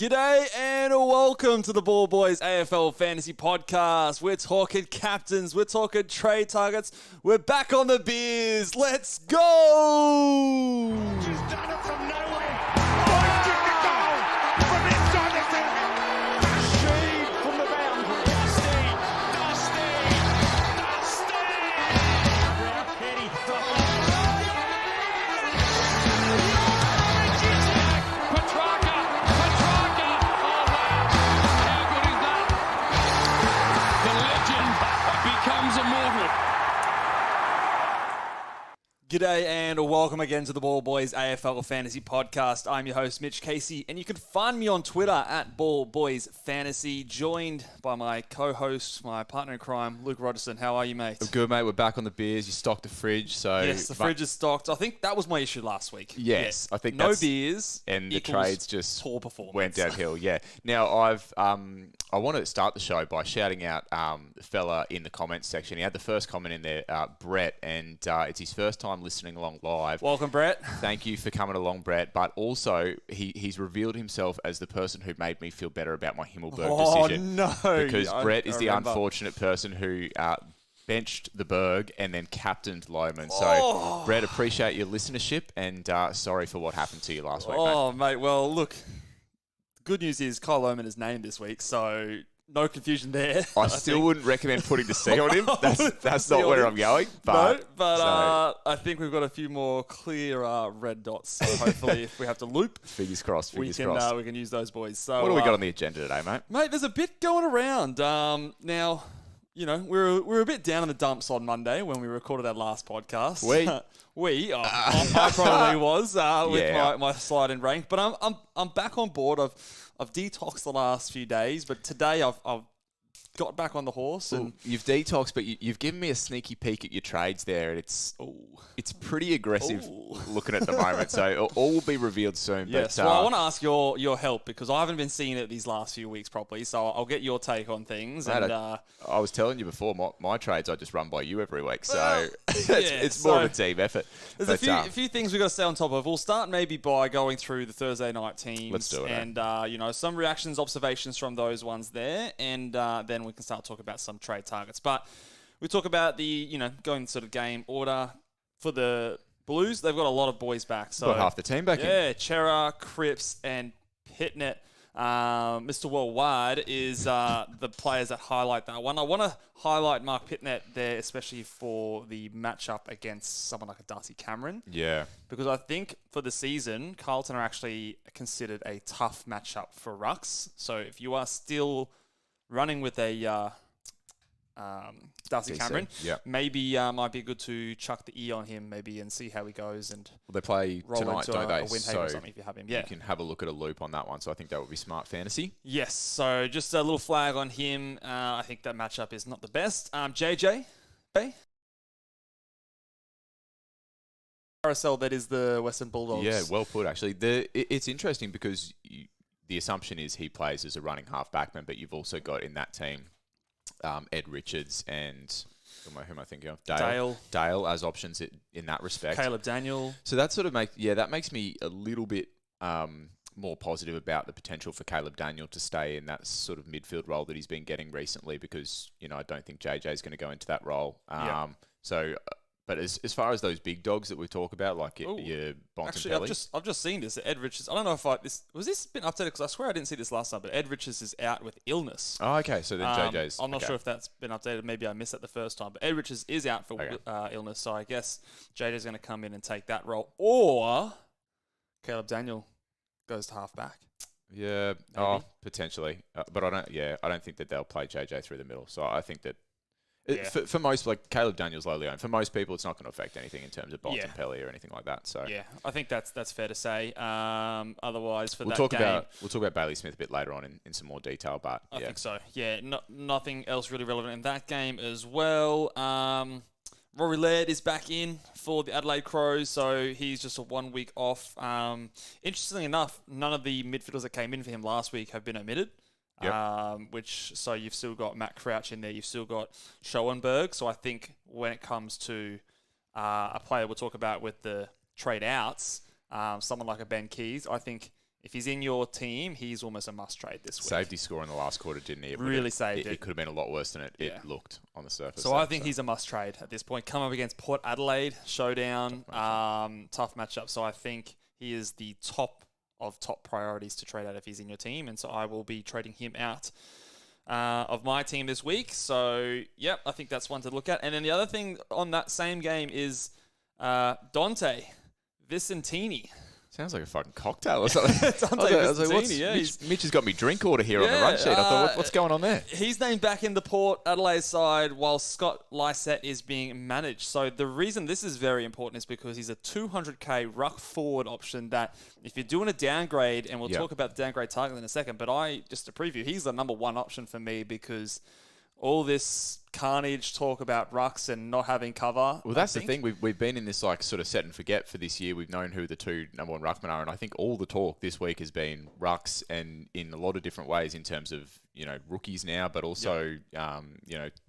G'day and welcome to the Ball Boys AFL Fantasy Podcast. We're talking captains, we're talking trade targets, we're back on the beers. Let's go! Just done it from nowhere. Hoisted the goal from inside the centre. Sheed from the boundary. Dusty. Petty. Petrarca. Oh, wow. How good is that? The legend becomes immortal. G'day and welcome again to the Ball Boys AFL Fantasy Podcast. I'm your host, Mitch Casey, and you can find me on Twitter at Ball Boys Fantasy, joined by my co-host, my partner in crime, Luke Rogerson. How are you, mate? I'm good, mate. We're back on the beers. You stocked the fridge, so... Yes, the fridge is stocked. I think that was my issue last week. Yes, yeah. I think no that's... beers and the equals trades just poor performance. went downhill, yeah. Now, I want to start the show by shouting out the fella in the comments section. He had the first comment in there, Brett, and it's his first time listening along live. Welcome, Brett. Thank you for coming along, Brett. But also, he's revealed himself as the person who made me feel better about my Himmelberg decision. Oh, no. Because Brett is the remember. unfortunate person who benched the Berg and then captained Lohman. So, Brett, appreciate your listenership and sorry for what happened to you last week, mate. Well, look, the good news is Kyle Lohman is named this week, so... no confusion there. I still wouldn't recommend putting the C on him. That's not where I'm going. But, I think we've got a few more clear red dots. So hopefully, if we have to loop, fingers crossed. we can use those boys. So what do we got on the agenda today, mate? Mate, there's a bit going around. Now, you know, we're a bit down in the dumps on Monday when we recorded our last podcast. I probably was with my slide in rank, but I'm back on board. I've detoxed the last few days, but today I've got back on the horse. And you've detoxed, but you've given me a sneaky peek at your trades there, and it's pretty aggressive looking at the moment. So all will be revealed soon. Yes, but, well, I want to ask your help because I haven't been seeing it these last few weeks properly. So I'll get your take on things. Mate, and I was telling you before, my trades I just run by you every week, so it's more of a team effort. There's a few things we've got to stay on top of. We'll start maybe by going through the Thursday night teams. Let's do it. And some reactions, observations from those ones there, and then we can start talking about some trade targets. But we talk about the going sort of game order for the Blues. They've got a lot of boys back. So got half the team back in. Yeah, Chera, Cripps, and Pitnet. Mr. Worldwide is the players that highlight that one. I want to highlight Mark Pitnet there, especially for the matchup against someone like a Darcy Cameron. Yeah. Because I think for the season, Carlton are actually considered a tough matchup for rucks. So if you are still running with a Darcy Cameron, maybe might be good to chuck the E on him maybe and see how he goes. And they play tonight, don't they? A win so or something if you have him. Yeah, you can have a look at a loop on that one. So I think that would be smart fantasy. Yes. So just a little flag on him. I think that matchup is not the best. JJ, RSL, that is the Western Bulldogs. Yeah, well put actually. It's interesting because the assumption is he plays as a running half backman, but you've also got in that team Ed Richards and who am I thinking of? Dale as options in that respect. Caleb Daniel. So that sort of makes me a little bit more positive about the potential for Caleb Daniel to stay in that sort of midfield role that he's been getting recently because I don't think JJ is going to go into that role. But as far as those big dogs that we talk about, like your Bontempelli... Actually, I've just seen this. Ed Richards... I don't know if was this been updated? Because I swear I didn't see this last time, but Ed Richards is out with illness. Oh, okay. So then JJ's... I'm not sure if that's been updated. Maybe I missed it the first time. But Ed Richards is out for illness, so I guess JJ's going to come in and take that role. Or Caleb Daniel goes to half-back. Yeah. Maybe. Potentially. But I don't think that they'll play JJ through the middle. So I think that... For most, like Caleb Daniels lowly owned, for most people, it's not going to affect anything in terms of Bontempelli or anything like that. So I think that's fair to say. Otherwise, we'll talk about Bailey Smith a bit later on in some more detail, but I think so. Yeah, nothing else really relevant in that game as well. Rory Laird is back in for the Adelaide Crows, so he's just a 1 week off. Interestingly enough, none of the midfielders that came in for him last week have been omitted. Yep. So you've still got Matt Crouch in there. You've still got Schoenberg. So I think when it comes to a player we'll talk about with the trade outs, someone like a Ben Keys, I think if he's in your team, he's almost a must-trade this week. Saved his score in the last quarter, didn't he? Really saved it. It could have been a lot worse than it looked on the surface. So I think he's a must-trade at this point. Come up against Port Adelaide, showdown, tough matchup. So I think he is the top priorities to trade out if he's in your team. And so I will be trading him out of my team this week. So, yep, I think that's one to look at. And then the other thing on that same game is Dante Vicentini. Sounds like a fucking cocktail or something. Mitch has got me drink order here on the run sheet. I thought, what's going on there? He's named back in the Port Adelaide side while Scott Lysette is being managed. So the reason this is very important is because he's a 200k ruck forward option that if you're doing a downgrade, and we'll talk about the downgrade target in a second, but just to preview, he's the number one option for me because all this carnage talk about rucks and not having cover. Well, that's the thing. We've been in this like sort of set and forget for this year. We've known who the two number one ruckmen are, and I think all the talk this week has been rucks, and in a lot of different ways in terms of rookies now, but also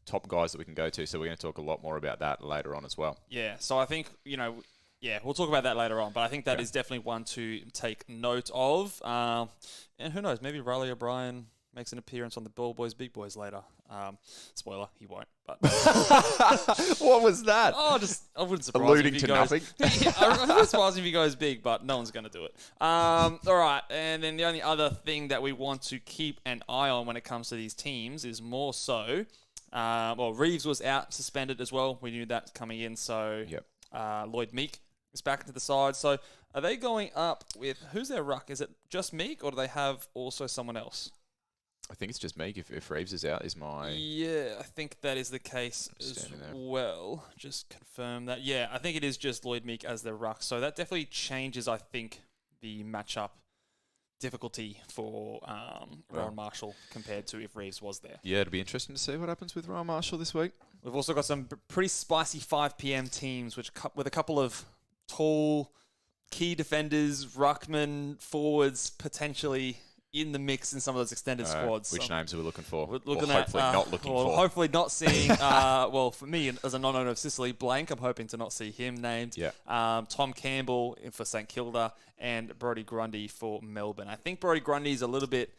top guys that we can go to. So we're going to talk a lot more about that later on as well. Yeah. So I think we'll talk about that later on, but I think that is definitely one to take note of. And who knows, maybe Riley O'Brien makes an appearance on the Ball Boys Big Boys later. Spoiler, he won't. But what was that? I wouldn't surprise alluding if to goes, nothing. I wouldn't surprise if he goes big, but no one's going to do it. All right, and then the only other thing that we want to keep an eye on when it comes to these teams is more so. Reeves was out suspended as well. We knew that coming in. So Lloyd Meek is back into the side. So are they going up with who's their ruck? Is it just Meek, or do they have also someone else? I think it's just Meek. If Reeves is out, is my... Yeah, I think that is the case as well. Just confirm that. Yeah, I think it is just Lloyd Meek as the ruck. So that definitely changes, I think, the matchup difficulty for Rowan Marshall compared to if Reeves was there. Yeah, it'll be interesting to see what happens with Rowan Marshall this week. We've also got some pretty spicy 5 p.m. teams, with a couple of tall key defenders, ruckmen, forwards, potentially in the mix in some of those extended squads. Which names are we looking for? We're looking at, hopefully not seeing, for me, as a non-owner of Sicily, Blank, I'm hoping to not see him named. Yeah. Tom Campbell for St Kilda and Brodie Grundy for Melbourne. I think Brodie Grundy's a little bit,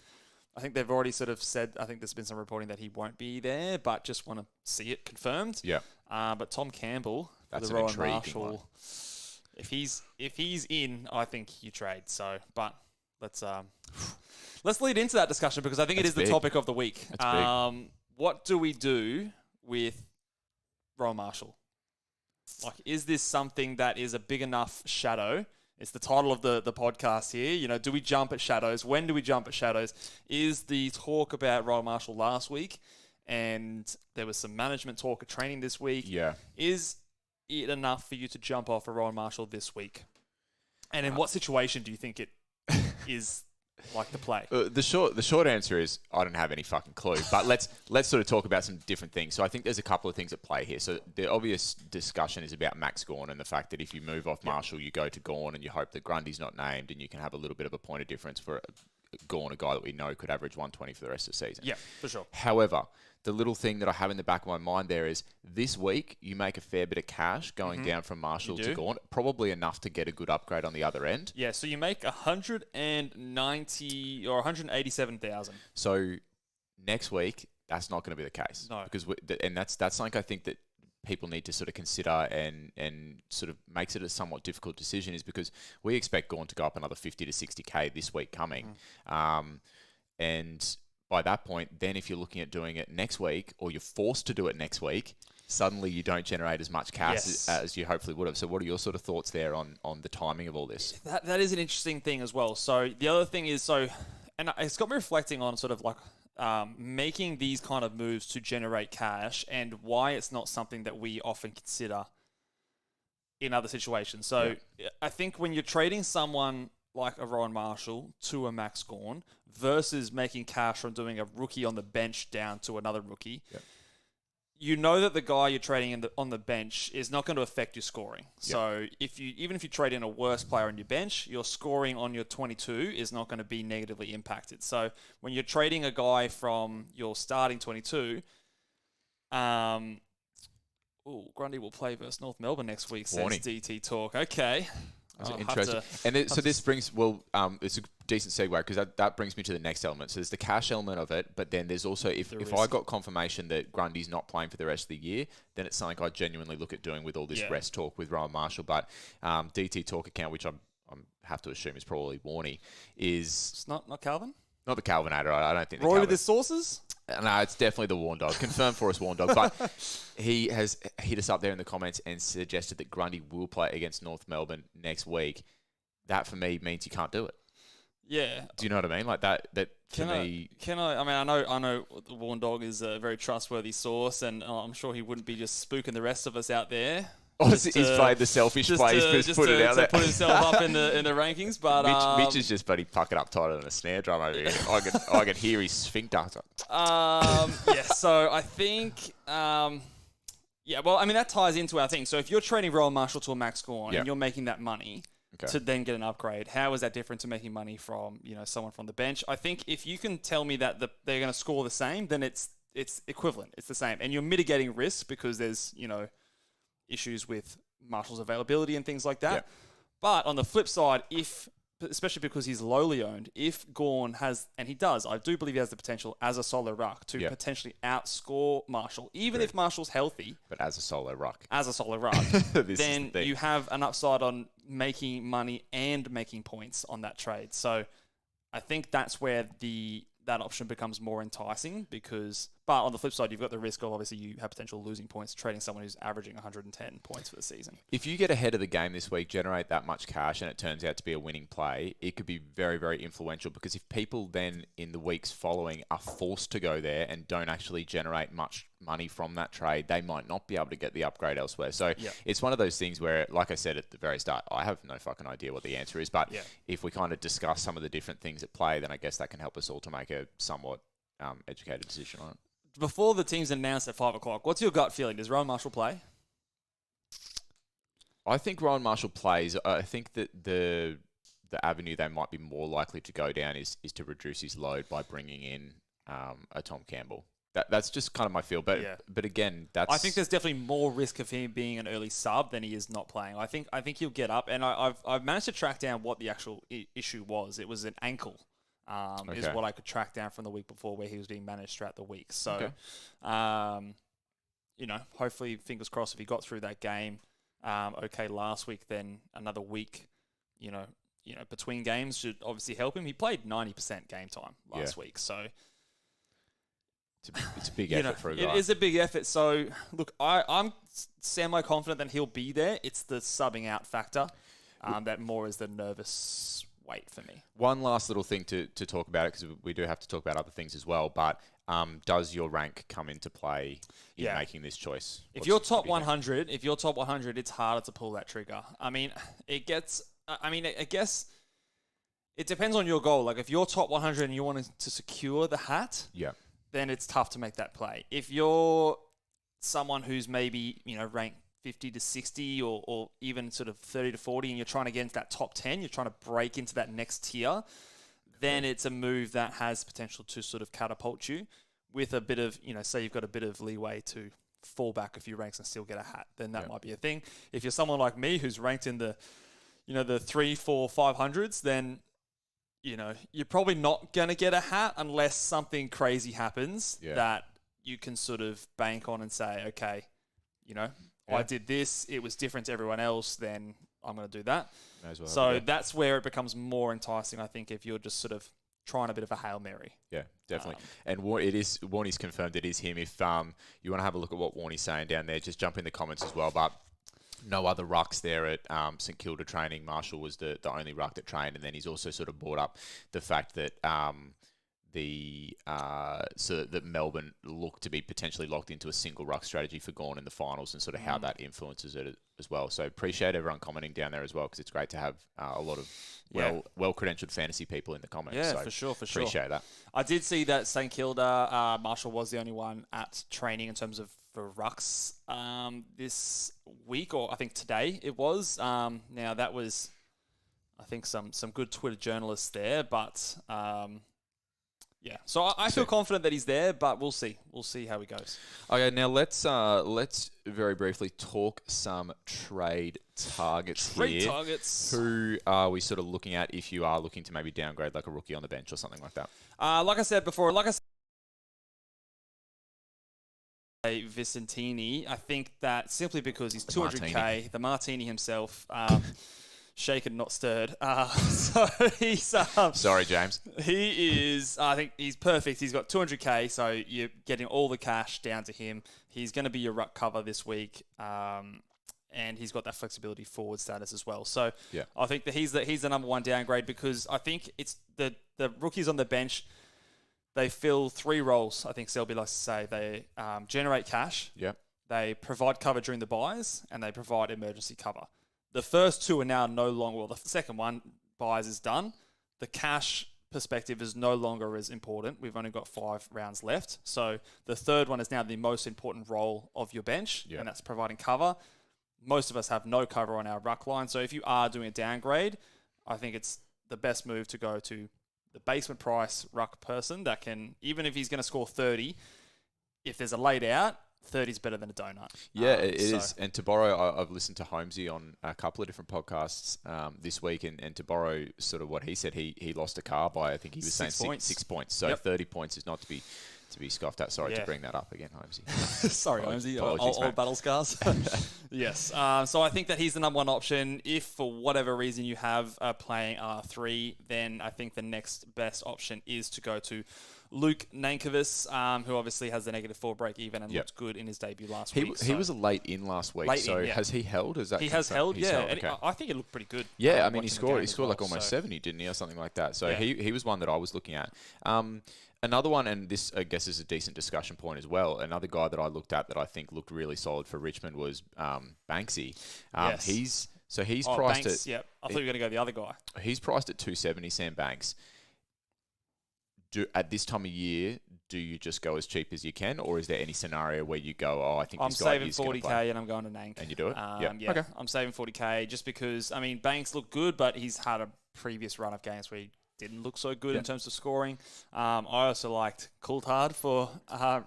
I think they've already sort of said, I think there's been some reporting that he won't be there, but just want to see it confirmed. Yeah. But Tom Campbell, that's the Rowan Marshall, if he's in, I think you trade. So, but let's lead into that discussion because I think it is the topic of the week. What do we do with Rowan Marshall? Like, is this something that is a big enough shadow? It's the title of the podcast here. Do we jump at shadows? When do we jump at shadows? Is the talk about Rowan Marshall last week, and there was some management talk at training this week. Yeah. Is it enough for you to jump off a Rowan Marshall this week? And in what situation do you think it is like the play? The short answer is I don't have any fucking clue. But let's sort of talk about some different things. So I think there's a couple of things at play here. So the obvious discussion is about Max Gawn and the fact that if you move off Marshall, you go to Gawn and you hope that Grundy's not named and you can have a little bit of a point of difference for Gawn, a guy that we know could average 120 for the rest of the season. Yeah, for sure. However, the little thing that I have in the back of my mind there is this week you make a fair bit of cash going down from Marshall to Gawn, probably enough to get a good upgrade on the other end. Yeah, so you make 190 or 187,000. So next week that's not going to be the case. No, because that's something I think that people need to sort of consider and sort of makes it a somewhat difficult decision is because we expect Gawn to go up another 50 to 60k this week coming, and by that point, then if you're looking at doing it next week or you're forced to do it next week, suddenly you don't generate as much cash as you hopefully would have. So what are your sort of thoughts there on the timing of all this? That is an interesting thing as well. So the other thing is, and it's got me reflecting on sort of like making these kind of moves to generate cash and why it's not something that we often consider in other situations. So I think when you're trading someone like a Rowan Marshall to a Max Gawn versus making cash from doing a rookie on the bench down to another rookie, you know that the guy you're trading on the bench is not going to affect your scoring. So even if you trade in a worse player on your bench, your scoring on your 22 is not going to be negatively impacted. So when you're trading a guy from your starting 22, Grundy will play versus North Melbourne next week, says DT Talk. Okay. Interesting. So this brings, it's a decent segue because that brings me to the next element. So there's the cash element of it, but then there's also, if I got confirmation that Grundy's not playing for the rest of the year, then it's something I genuinely look at doing with all this rest talk with Rowan Marshall. But DT Talk account, which I have to assume is probably Warney, is... It's not Calvin? Not the Calvin Adder. I don't think Roy with his sources? No, it's definitely the Warn Dog. Confirmed for us, Warn Dog. But he has hit us up there in the comments and suggested that Grundy will play against North Melbourne next week. That, for me, means you can't do it. Yeah. Do you know what I mean? Like that for me... I know the Warn Dog is a very trustworthy source, and I'm sure he wouldn't be just spooking the rest of us out there. He's played the selfish plays, but put it out there. Put himself up in the rankings, but Mitch is just puckered up tighter than a snare drum over here. I can hear his sphincter. So I think, that ties into our thing. So if you're trading Rowan Marshall to a Max Gawn and you're making that money to then get an upgrade, how is that different to making money from someone from the bench? I think if you can tell me that they're going to score the same, then it's equivalent. It's the same, and you're mitigating risk because there's issues with Marshall's availability and things like that. Yep. But on the flip side, especially because he's lowly owned, if Gawn has, and he does, I do believe he has the potential as a solo ruck to potentially outscore Marshall, even if Marshall's healthy. But as a solo ruck. Then you have an upside on making money and making points on that trade. So I think that's where that option becomes more enticing but on the flip side, you've got the risk of obviously you have potential losing points trading someone who's averaging 110 points for the season. If you get ahead of the game this week, generate that much cash, and it turns out to be a winning play, it could be very, very influential because if people then in the weeks following are forced to go there and don't actually generate much money from that trade, they might not be able to get the upgrade elsewhere. So it's one of those things where, like I said at the very start, I have no fucking idea what the answer is, but if we kind of discuss some of the different things at play, then I guess that can help us all to make a somewhat educated decision on it. Before the team's announced at 5 o'clock, what's your gut feeling? Does Rowan Marshall play? I think Rowan Marshall plays. I think that the avenue they might be more likely to go down is to reduce his load by bringing in a Tom Campbell. That's just kind of my feel. But again, I think there's definitely more risk of him being an early sub than he is not playing. I think he'll get up, and I've managed to track down what the actual issue was. It was an ankle. Is what I could track down from the week before where he was being managed throughout the week. So, hopefully, fingers crossed, if he got through that game last week, then another week, between games should obviously help him. He played 90% game time last week. So, it's a big effort for a guy. It is a big effort. So, look, I'm semi-confident that he'll be there. It's the subbing out factor that more is the nervous wait for me. One last little thing to talk about it, because we do have to talk about other things as well, but does your rank come into play in making this choice? If you're top 100, it's harder to pull that trigger. I guess it depends on your goal. Like if you're top 100 and you want to secure the hat, then it's tough to make that play. If you're someone who's maybe, ranked 50 to 60 or even sort of 30 to 40 and you're trying to get into that top 10, you're trying to break into that next tier, then it's a move that has potential to sort of catapult you with a bit of, say you've got a bit of leeway to fall back a few ranks and still get a hat, then that might be a thing. If you're someone like me who's ranked in the, the 3, 4, 500s, then, you're probably not going to get a hat unless something crazy happens that you can sort of bank on and say, okay, I did this, it was different to everyone else, then I'm going to do that. That's where it becomes more enticing, I think, if you're just sort of trying a bit of a Hail Mary. Yeah, definitely. And Warney's confirmed it is him. If you want to have a look at what Warney's saying down there, just jump in the comments as well. But no other rucks there at St Kilda training. Marshall was the only ruck that trained, and then he's also sort of brought up the fact that that Melbourne look to be potentially locked into a single ruck strategy for Gawn in the finals, and sort of how that influences it as well. So appreciate everyone commenting down there as well, because it's great to have a lot of well-credentialed fantasy people in the comments. Yeah, so for sure. Appreciate that. I did see that St Kilda, Marshall was the only one at training in terms of for rucks this week, or I think today it was. Now that was, I think, some good Twitter journalists there, but Yeah, so I feel confident that he's there, but we'll see. We'll see how he goes. Okay, now let's very briefly talk some trade targets here. Targets. Who are we sort of looking at if you are looking to maybe downgrade like a rookie on the bench or something like that? Like I said before, Vicentini, I think that simply because he's 200k, the Martini himself, shaken, not stirred. So he's... Sorry, James. He is... I think he's perfect. He's got 200k, so you're getting all the cash down to him. He's going to be your ruck cover this week, and he's got that flexibility forward status as well. So I think that he's the number one downgrade because I think it's the rookies on the bench, they fill 3 roles, I think Selby likes to say. They generate cash, they provide cover during the buys, and they provide emergency cover. The first 2 are now no longer, well, the second one, buys, is done. The cash perspective is no longer as important. We've only got 5 rounds left. So the third one is now the most important role of your bench, and that's providing cover. Most of us have no cover on our ruck line. So if you are doing a downgrade, I think it's the best move to go to the basement price ruck person that can, even if he's going to score 30, if there's a laid out, 30 is better than a donut. Yeah, it is. And to borrow, I've listened to Holmesy on a couple of different podcasts this week, and to borrow sort of what he said, he lost a car by, I think he was saying 6 points. So 30 points is not to be scoffed at. Sorry to bring that up again, Holmesy. Sorry, Holmesy. Old battle scars. Yes. So I think that he's the number one option. If for whatever reason you have playing R3, then I think the next best option is to go to Luke Nankervis, who obviously has the -4 break even and looked good in his debut last week. He was a late in last week. Has he held? He has held, Okay. I think it looked pretty good. Yeah, I mean, he scored like almost 70, didn't he, or something like that. So he was one that I was looking at. Another one, and this, I guess, is a decent discussion point as well. Another guy that I looked at that I think looked really solid for Richmond was Banksy. He's priced Banks, at... I thought you were going to go the other guy. He's priced at 270, Sam Banks. At this time of year, do you just go as cheap as you can, or is there any scenario where you go, I think this guy is going to play? I'm saving 40k and I'm going to Nank. And you do it? Okay. I'm saving 40k just because, I mean, Banks looked good, but he's had a previous run of games where he didn't look so good in terms of scoring. I also liked Coulthard for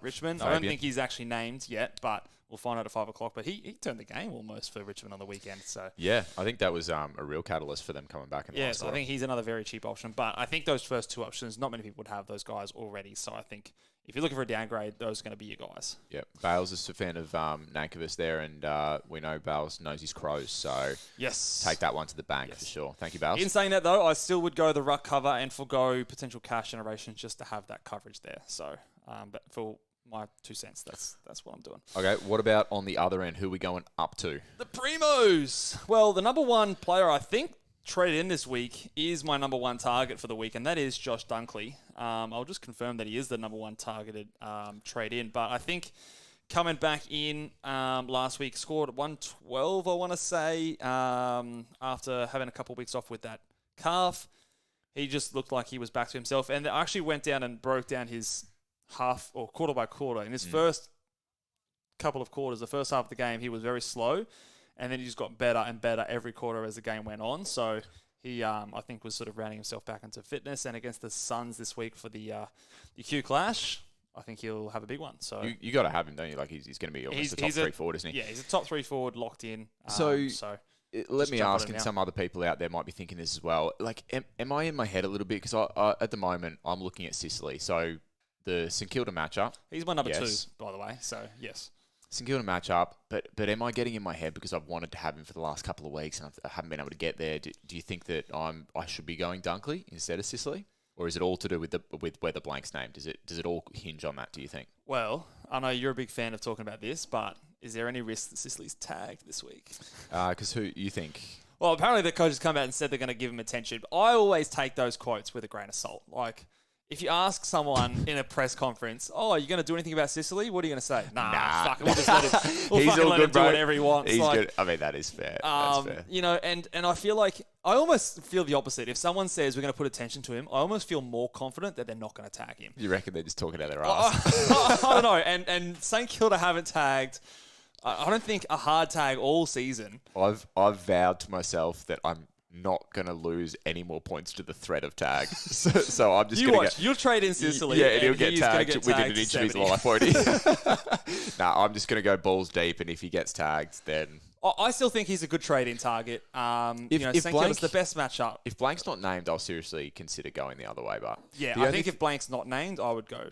Richmond. I don't think he's actually named yet, but we'll find out at 5 o'clock. But he turned the game almost for Richmond on the weekend. So yeah, I think that was a real catalyst for them coming back. So I think he's another very cheap option. But I think those first 2 options, not many people would have those guys already. So I think if you're looking for a downgrade, those are going to be your guys. Yeah, Bales is a fan of Nankervis there, and we know Bales knows his crows. So take that one to the bank for sure. Thank you, Bales. In saying that, though, I still would go the ruck cover and forgo potential cash generation just to have that coverage there. So, but for my 2 cents, that's what I'm doing. Okay, what about on the other end? Who are we going up to? The Primos. Well, the number one player, I think, traded in this week is my number one target for the week, and that is Josh Dunkley. I'll just confirm that he is the number one targeted trade in, but I think coming back in last week, scored 112, I want to say, after having a couple of weeks off with that calf. He just looked like he was back to himself, and I actually went down and broke down his half or quarter by quarter. In his first couple of quarters, the first half of the game, he was very slow, and then he just got better and better every quarter as the game went on. So he, I think, was sort of rounding himself back into fitness. And against the Suns this week for the Q Clash, I think he'll have a big one. So you got to have him, don't you? Like he's going to be almost a top 3 forward, isn't he? Yeah, he's a top 3 forward, locked in. Let me ask, and some other people out there might be thinking this as well. Like, am I in my head a little bit? Because at the moment, I'm looking at Sicily. So the St Kilda matchup. He's my number 2, by the way. So yes. St Kilda matchup, but am I getting in my head because I've wanted to have him for the last couple of weeks and I haven't been able to get there? Do you think that I should be going Dunkley instead of Sicily, or is it all to do with where the blank's named? Does it all hinge on that? Do you think? Well, I know you're a big fan of talking about this, but is there any risk that Sicily's tagged this week? Because who you think? Well, apparently the coach has come out and said they're going to give him attention. I always take those quotes with a grain of salt. Like, if you ask someone in a press conference, are you going to do anything about Sicily? What are you going to say? Nah. Fuck it. We'll just let him, let him do whatever he wants. He's good. I mean, that is fair. That's fair. You know, and I feel like, I almost feel the opposite. If someone says we're going to put attention to him, I almost feel more confident that they're not going to tag him. You reckon they're just talking out their ass? I don't know. And St Kilda haven't tagged, I don't think, a hard tag all season. I've vowed to myself that I'm not going to lose any more points to the threat of tag. So I'm just going to You'll trade in Sicily. Yeah, and he'll get he's tagged get within an tagged inch of his 70. life, won't he? Nah, I'm just going to go balls deep, and if he gets tagged, then... I still think he's a good trade-in target. If St Blank- Kilda's the best matchup. If Blank's not named, I'll seriously consider going the other way. But Yeah, the I only think if Blank's not named, I would go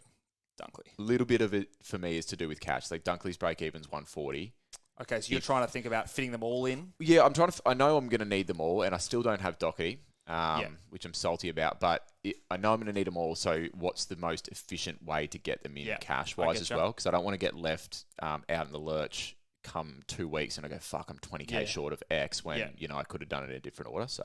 Dunkley. a little bit of it for me is to do with catch. Like Dunkley's break-even's 140. Okay, so you're trying to think about fitting them all in? Yeah, I'm trying to... I know I'm going to need them all, and I still don't have Doherty, which I'm salty about, but I know I'm going to need them all, so what's the most efficient way to get them in cash-wise as well? Because I don't want to get left out in the lurch come 2 weeks and I go, fuck, I'm 20k short of X when, I could have done it in a different order, so...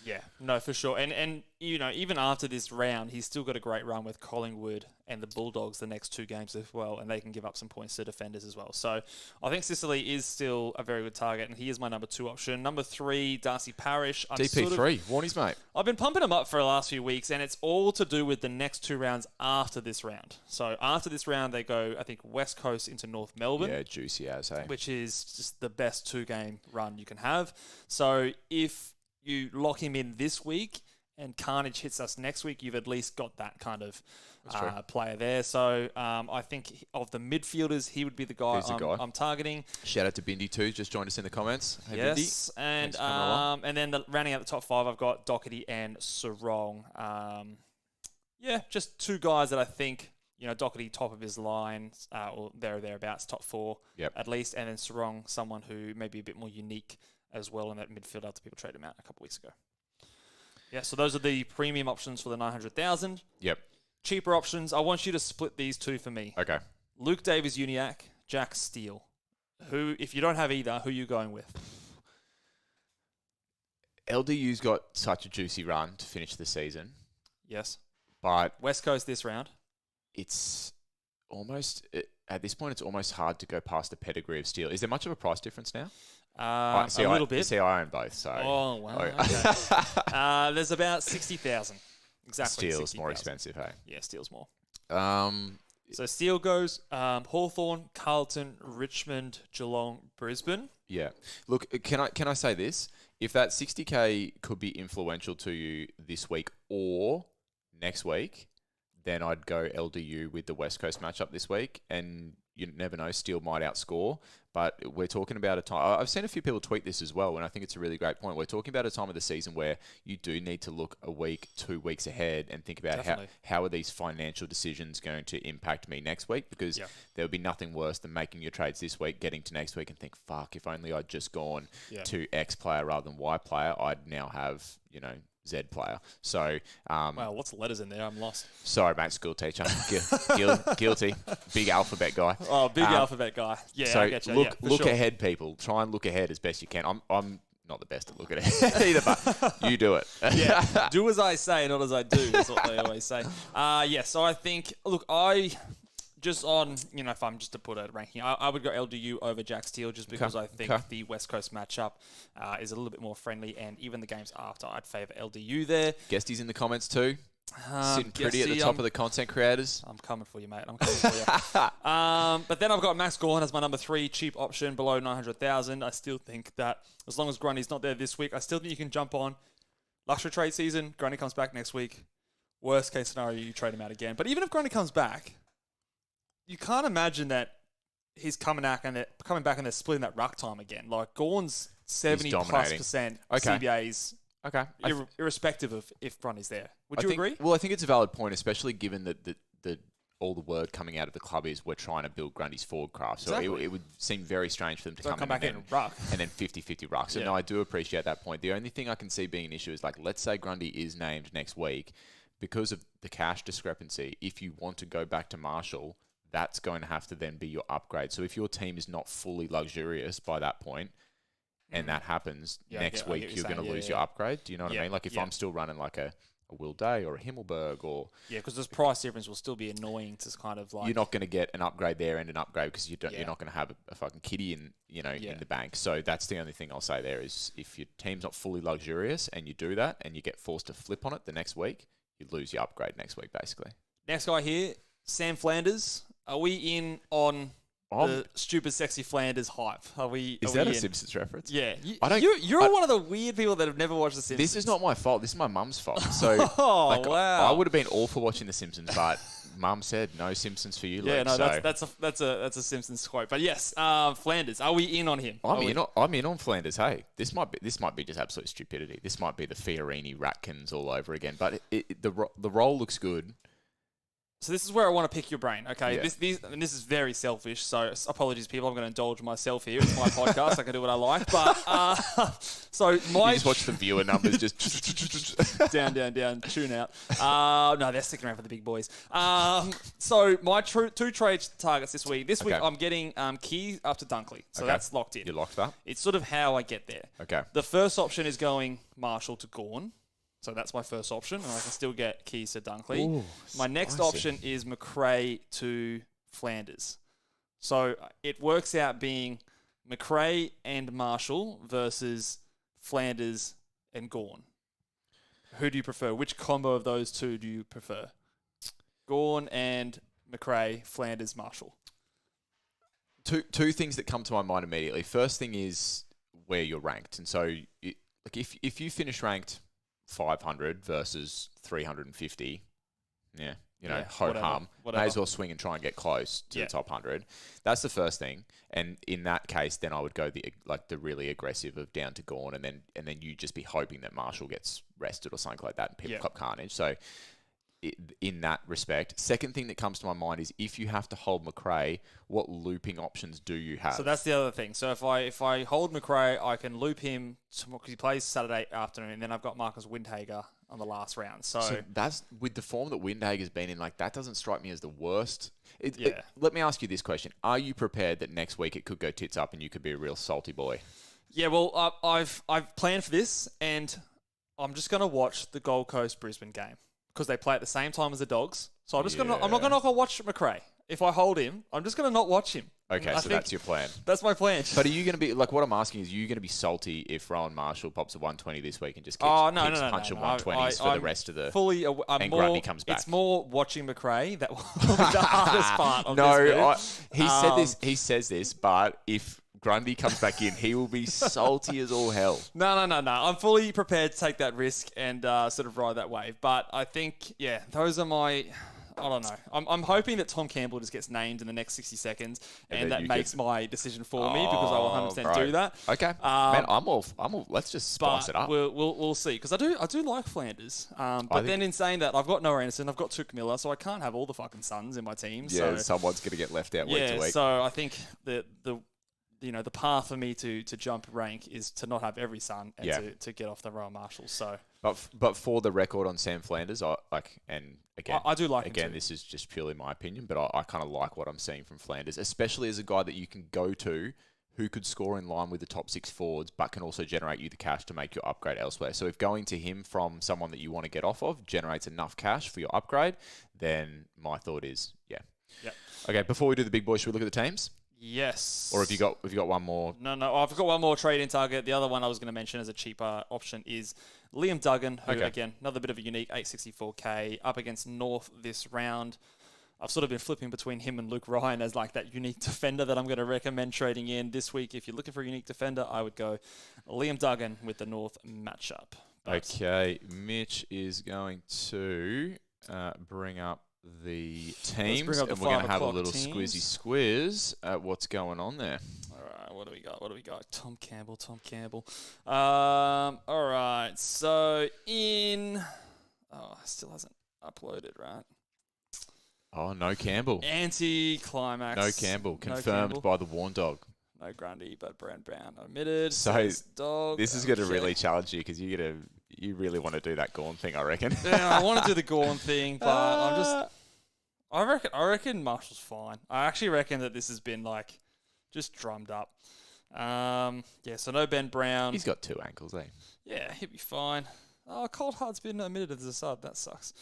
Yeah, no, for sure. And even after this round, he's still got a great run with Collingwood and the Bulldogs the next 2 games as well, and they can give up some points to defenders as well. So I think Sicily is still a very good target, and he is my number 2 option. Number 3, Darcy Parish. DP3, Warnies, mate. I've been pumping him up for the last few weeks, and it's all to do with the next 2 rounds after this round. So after this round, they go, I think, West Coast into North Melbourne. Yeah, juicy as, hey? Which is just the best 2-game run you can have. So if you lock him in this week and Carnage hits us next week, you've at least got that kind of player there. So I think of the midfielders, he would be the guy I'm targeting. Shout out to Bindi too, just joined us in the comments. Hey, yes, Bindi. And then rounding out the top 5, I've got Doherty and Sarong. Just 2 guys that I think, Doherty top of his line, or thereabouts, top 4 at least, and then Sarong, someone who may be a bit more unique as well in that midfield after people traded him out a couple of weeks ago. Yeah, so those are the premium options for the 900,000. Yep. Cheaper options, I want you to split these 2 for me. Okay. Luke Davies-Uniacke, Jack Steele. Who, if you don't have either, who are you going with? LDU's got such a juicy run to finish the season. Yes. But West Coast this round. It's almost, at this point, it's almost hard to go past the pedigree of Steele. Is there much of a price difference now? A little bit. See, I own both, so... Oh, wow. Okay. There's about 60,000. Exactly. Steele's more expensive, hey? Yeah, Steele's more. So Steele goes Hawthorn, Carlton, Richmond, Geelong, Brisbane. Yeah. Look, can I say this? If that 60k could be influential to you this week or next week, then I'd go LDU with the West Coast matchup this week, and you never know, Steele might outscore. But we're talking about a time... I've seen a few people tweet this as well, and I think it's a really great point. We're talking about a time of the season where you do need to look a week, 2 weeks ahead and think about how are these financial decisions going to impact me next week, because there would be nothing worse than making your trades this week, getting to next week and think, fuck, if only I'd just gone to X player rather than Y player, I'd now have, Z player. So, wow, lots of letters in there. I'm lost. Sorry, mate, school teacher. Guilty. Big alphabet guy. Oh, big alphabet guy. Yeah, so I get you. Look ahead, people. Try and look ahead as best you can. I'm not the best at looking ahead either, but you do it. Yeah, do as I say, not as I do, is what they always say. So I think, just on, if I'm just to put a ranking, I would go LDU over Jack Steele just because I think the West Coast matchup is a little bit more friendly, and even the games after, I'd favour LDU there. Guesties in the comments too. Sitting pretty at the top of the content creators. I'm coming for you, mate. I'm coming for you. But then I've got Max Gawn as my number 3 cheap option below 900,000. I still think that as long as Grundy's not there this week, I still think you can jump on. Luxury trade season, Grundy comes back next week. Worst case scenario, you trade him out again. But even if Grundy comes back, you can't imagine that he's coming back and they're splitting that ruck time again. Like, Gawn's 70+% CBAs, irrespective of if Grundy's there. Would you agree? Well, I think it's a valid point, especially given that all the word coming out of the club is we're trying to build Grundy's forward craft. So it would seem very strange for them to come back in and ruck. And then 50-50 ruck. So no, I do appreciate that point. The only thing I can see being an issue is, like, let's say Grundy is named next week. Because of the cash discrepancy, if you want to go back to Marshall, that's going to have to then be your upgrade. So if your team is not fully luxurious by that point, and that happens next week, you're going to lose your upgrade. Do you know what I mean? Like, if I'm still running like a Will Day or a Himmelberg or... Yeah, because this price difference will still be annoying to kind of like... You're not going to get an upgrade there and an upgrade because you're not going to have a fucking kitty in the bank. So that's the only thing I'll say there is if your team's not fully luxurious and you do that and you get forced to flip on it the next week, you lose your upgrade next week, basically. Next guy here, Sam Flanders. Are we in on the stupid, sexy Flanders hype. Is that a Simpsons reference? Yeah. You're one of the weird people that have never watched The Simpsons. This is not my fault. This is my mum's fault. So wow. I would have been all for watching The Simpsons, but Mum said no Simpsons for you. Yeah, Luke, no, so. that's a Simpsons quote. But yes, Flanders. Are we in on him? I'm in on Flanders. Hey, this might be just absolute stupidity. This might be the Fiorini Ratkins all over again. But the role looks good. So this is where I want to pick your brain, okay? Yeah. This is very selfish, so apologies, people. I'm going to indulge myself here. It's my podcast. I can do what I like. But so my... You just watch the viewer numbers just... down, tune out. No, they're sticking around for the big boys. So my two trade targets this week. This week I'm getting Key up to Dunkley. So that's locked in. You locked up? It's sort of how I get there. Okay. The first option is going Marshall to Gawn. So that's my first option, and I can still get Keys to Dunkley. Ooh, my next option is McRae to Flanders. So it works out being McRae and Marshall versus Flanders and Gawn. Who do you prefer? Which combo of those two do you prefer? Gawn and McRae, Flanders, Marshall. Two things that come to my mind immediately. First thing is where you're ranked. And so if you finish ranked 500 versus 350, ho-hum. May as well swing and try and get close to the top 100. That's the first thing. And in that case, then I would go the really aggressive of down to Gawn, and then you just be hoping that Marshall gets rested or something like that and pick up carnage. So in that respect. Second thing that comes to my mind is if you have to hold McRae, what looping options do you have? So that's the other thing. So if I hold McRae, I can loop him because he plays Saturday afternoon, and then I've got Marcus Windhager on the last round. So that's with the form that Windhager's been in, that doesn't strike me as the worst. Let me ask you this question. Are you prepared that next week it could go tits up and you could be a real salty boy? Yeah, well, I've planned for this, and I'm just going to watch the Gold Coast Brisbane game because they play at the same time as the Dogs. So I'm not going to watch McRae. If I hold him, I'm just going to not watch him. Okay, so that's your plan. That's my plan. But are you going to be, what I'm asking is, are you going to be salty if Rowan Marshall pops a 120 this week and just keeps punching 120s for the rest of the... And Grundy comes back. It's more watching McRae that will be the hardest part of this. He says this, but if Grundy comes back in, he will be salty as all hell. No. I'm fully prepared to take that risk and sort of ride that wave. But I think, those are my... I don't know. I'm hoping that Tom Campbell just gets named in the next 60 seconds, and that makes my decision for me because I will 100% do that. Okay, man, I'm all. Let's just spice it up. We'll see because I do like Flanders. But then in saying that, I've got Noah Anderson, I've got Touk Miller, so I can't have all the fucking Suns in my team. Yeah, someone's going to get left out week to week. So I think the path for me to jump rank is to not have every Sun and to get off the Rowan Marshall. So, but for the record on Sam Flanders, I do like. Again, this is just purely my opinion, but I kind of like what I'm seeing from Flanders, especially as a guy that you can go to who could score in line with the top 6 forwards, but can also generate you the cash to make your upgrade elsewhere. So if going to him from someone that you want to get off of generates enough cash for your upgrade, then my thought is Okay, before we do the big boys, should we look at the teams? Yes. Or have you got one more? No. I've got one more trade-in target. The other one I was going to mention as a cheaper option is Liam Duggan, who, again, another bit of a unique 864K up against North this round. I've sort of been flipping between him and Luke Ryan as that unique defender that I'm going to recommend trading in this week. If you're looking for a unique defender, I would go Liam Duggan with the North matchup. Okay, Mitch is going to bring up the teams, and we're going to have a little squizzy squiz at what's going on there. All right, what do we got? Tom Campbell. All right, so still hasn't uploaded, right? Oh, no Campbell. Anti-climax. No Campbell. Confirmed by the Warn Dog. No Grundy, but Brown omitted. So Dog. This is going to really challenge you because you really want to do that Gawn thing, I reckon. Yeah, I want to do the Gawn thing, but I reckon Marshall's fine. I actually reckon that this has been just drummed up. So no Ben Brown. He's got 2 ankles, eh? Yeah, he'll be fine. Oh, Cold Hard's been omitted as a sub. That sucks.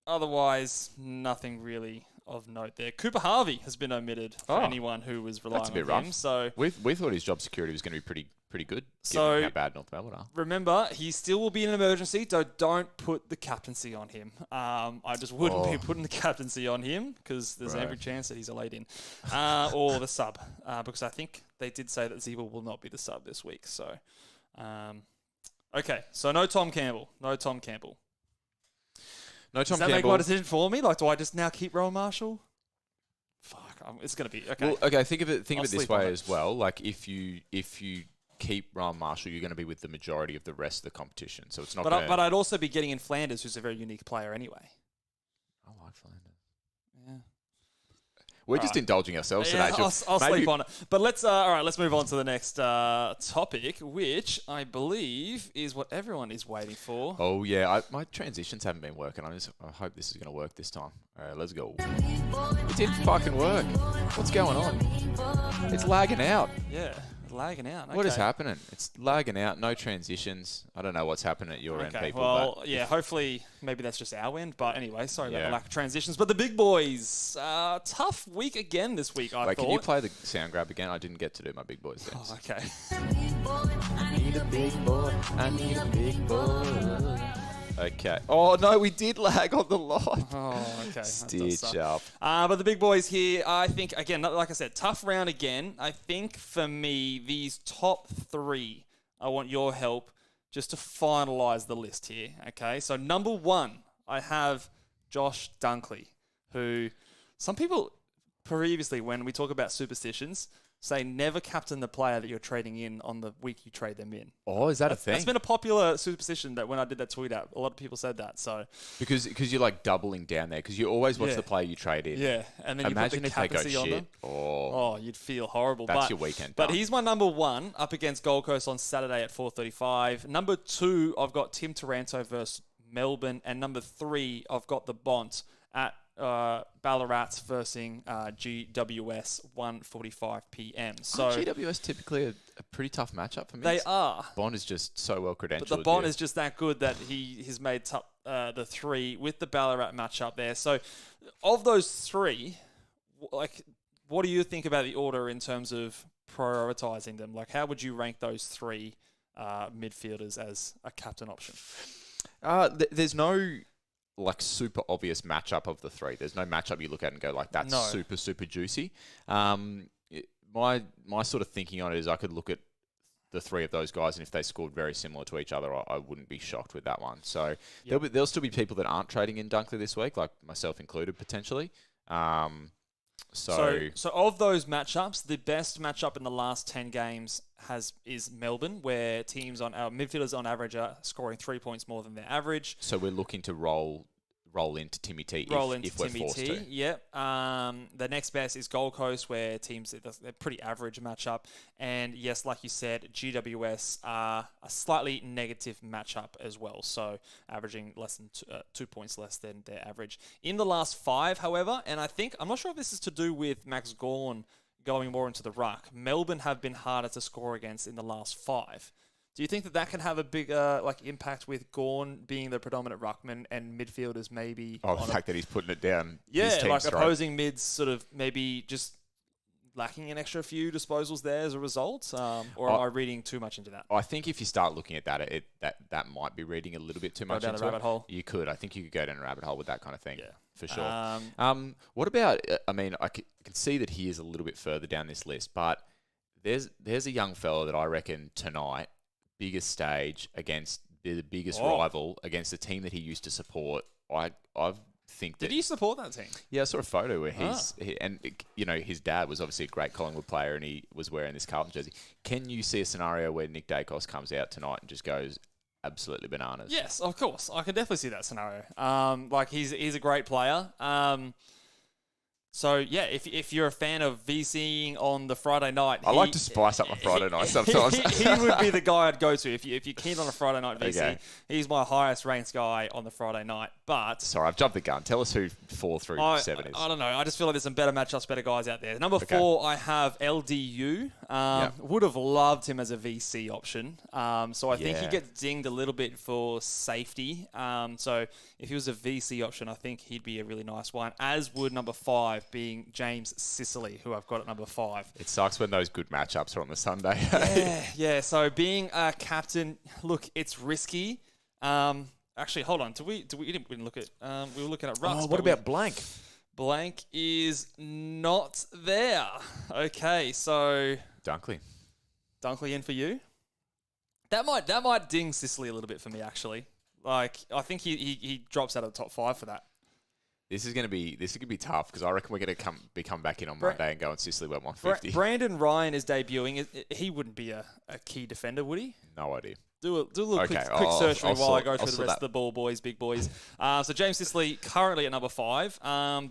Otherwise, nothing really of note there. Cooper Harvey has been omitted for anyone who was relying on him. Rough. So we thought his job security was going to be pretty good, So given how bad North Melbourne are. Remember, he still will be an emergency, so don't put the captaincy on him. I just wouldn't be putting the captaincy on him because there's every chance that he's a laid in. Or the sub, because I think they did say that Zeeble will not be the sub this week. So, okay, so no Tom Campbell. No Tom Campbell. No Tom Does that Campbell. make my decision for me? Like, do I just now keep Rowan Marshall? Fuck, it's going to be... Okay. Well, okay, think of it this sleep on way it. as well. Like, if you keep Rowan Marshall, you're going to be with the majority of the rest of the competition. So it's not But I'd also be getting in Flanders, who's a very unique player anyway. I like Flanders. Yeah. We're just indulging ourselves today. I'll sleep on it. But let's move on to the next topic, which I believe is what everyone is waiting for. Oh, yeah. My transitions haven't been working. I hope this is going to work this time. All right, let's go. It didn't fucking work. What's going on? It's lagging out. Yeah, lagging out. Okay. What is happening? It's lagging out. No transitions. I don't know what's happening at your end, people. Well, yeah, hopefully maybe that's just our end. But anyway, sorry about the lack of transitions. But the big boys, tough week again this week, I thought. Can you play the sound grab again? I didn't get to do my big boys dance. Oh, okay. I need a big boy. I need a big boy. Okay. Oh, no, we did lag on the live. Oh, okay. Stitch up. But the big boys here, I think, again, like I said, tough round again. I think for me, these top three, I want your help just to finalise the list here. Okay. So number one, I have Josh Dunkley, who some people previously, when we talk about superstitions, say never captain the player that you're trading in on the week you trade them in. Oh, is that a thing? That's been a popular superstition that when I did that tweet out, a lot of people said that. So because you're like doubling down there because you always watch the player you trade in. Yeah, and then imagine you put the if they go captaincy on them. shit. Oh, you'd feel horrible. That's your weekend. But he's my number one up against Gold Coast on Saturday at 4:35. Number two, I've got Tim Taranto versus Melbourne, and number three, I've got the Bont at Ballarat versus GWS 1:45 p.m. So GWS typically a pretty tough matchup for me. They are. Bond is just so well credentialed. But the Bond is just that good that he's made the three with the Ballarat matchup there. So of those three, like, what do you think about the order in terms of prioritising them? Like, how would you rank those three midfielders as a captain option? There's no like super obvious matchup of the three. There's no matchup you look at and go like that's super juicy. My sort of thinking on it is I could look at the three of those guys and if they scored very similar to each other, I wouldn't be shocked with that one. So there'll still be people that aren't trading in Dunkley this week, like myself included potentially. So of those matchups, the best matchup in the last 10 games is Melbourne, where teams on our midfielders on average are scoring 3 points more than their average. So we're looking to roll into Timmy T if we're forced to. Yep. The next best is Gold Coast, where teams they're pretty average matchup, and yes, like you said, GWS are a slightly negative matchup as well, so averaging less than 2 points less than their average in the last 5. However, and I'm not sure if this is to do with Max Gawn going more into the ruck. Melbourne have been harder to score against in the last 5. Do you think that can have a big impact with Gawn being the predominant ruckman and midfielders maybe? Oh, the fact that he's putting it down. Yeah, like opposing mids sort of maybe just lacking an extra few disposals there as a result? Or am I reading too much into that? I think if you start looking at that, that might be reading a little bit too much into a rabbit hole. You could. I think you could go down a rabbit hole with that kind of thing. Yeah. For sure. What about, I mean, I can see that he is a little bit further down this list, but there's a young fella that I reckon tonight, biggest stage against the biggest rival against the team that he used to support. I think that... Did he support that team? Yeah, I saw a photo where his dad was obviously a great Collingwood player and he was wearing this Carlton jersey. Can you see a scenario where Nick Dacos comes out tonight and just goes absolutely bananas? Yes, of course. I can definitely see that scenario. He's a great player. So, yeah, if you're a fan of VCing on the Friday night... I like to spice up my Friday night sometimes. He would be the guy I'd go to. If you're keen on a Friday night VC, he's my highest ranked guy on the Friday night. But... Sorry, I've jumped the gun. Tell us who 4 through 7 is. I don't know. I just feel like there's some better matchups, better guys out there. Number 4, I have LDU. Would have loved him as a VC option. So I think he gets dinged a little bit for safety. So if he was a VC option, I think he'd be a really nice one, as would number 5 being James Sicily, who I've got at number 5. It sucks when those good matchups are on the Sunday. Yeah. So being a captain, look, it's risky. Actually, hold on. We didn't look at. We were looking at Rucks. Oh, what about Blank? Blank is not there. Okay, so Dunkley in for you. That might ding Sicily a little bit for me, actually. Like, I think he drops out of the top 5 for that. This is gonna be tough because I reckon we're gonna come back in on Monday and go and Sicily went 150. Brandon Ryan is debuting. He wouldn't be a key defender, would he? No idea. Do a little quick search for me while I go through the rest of the ball boys, big boys. So James Sicily currently at number 5.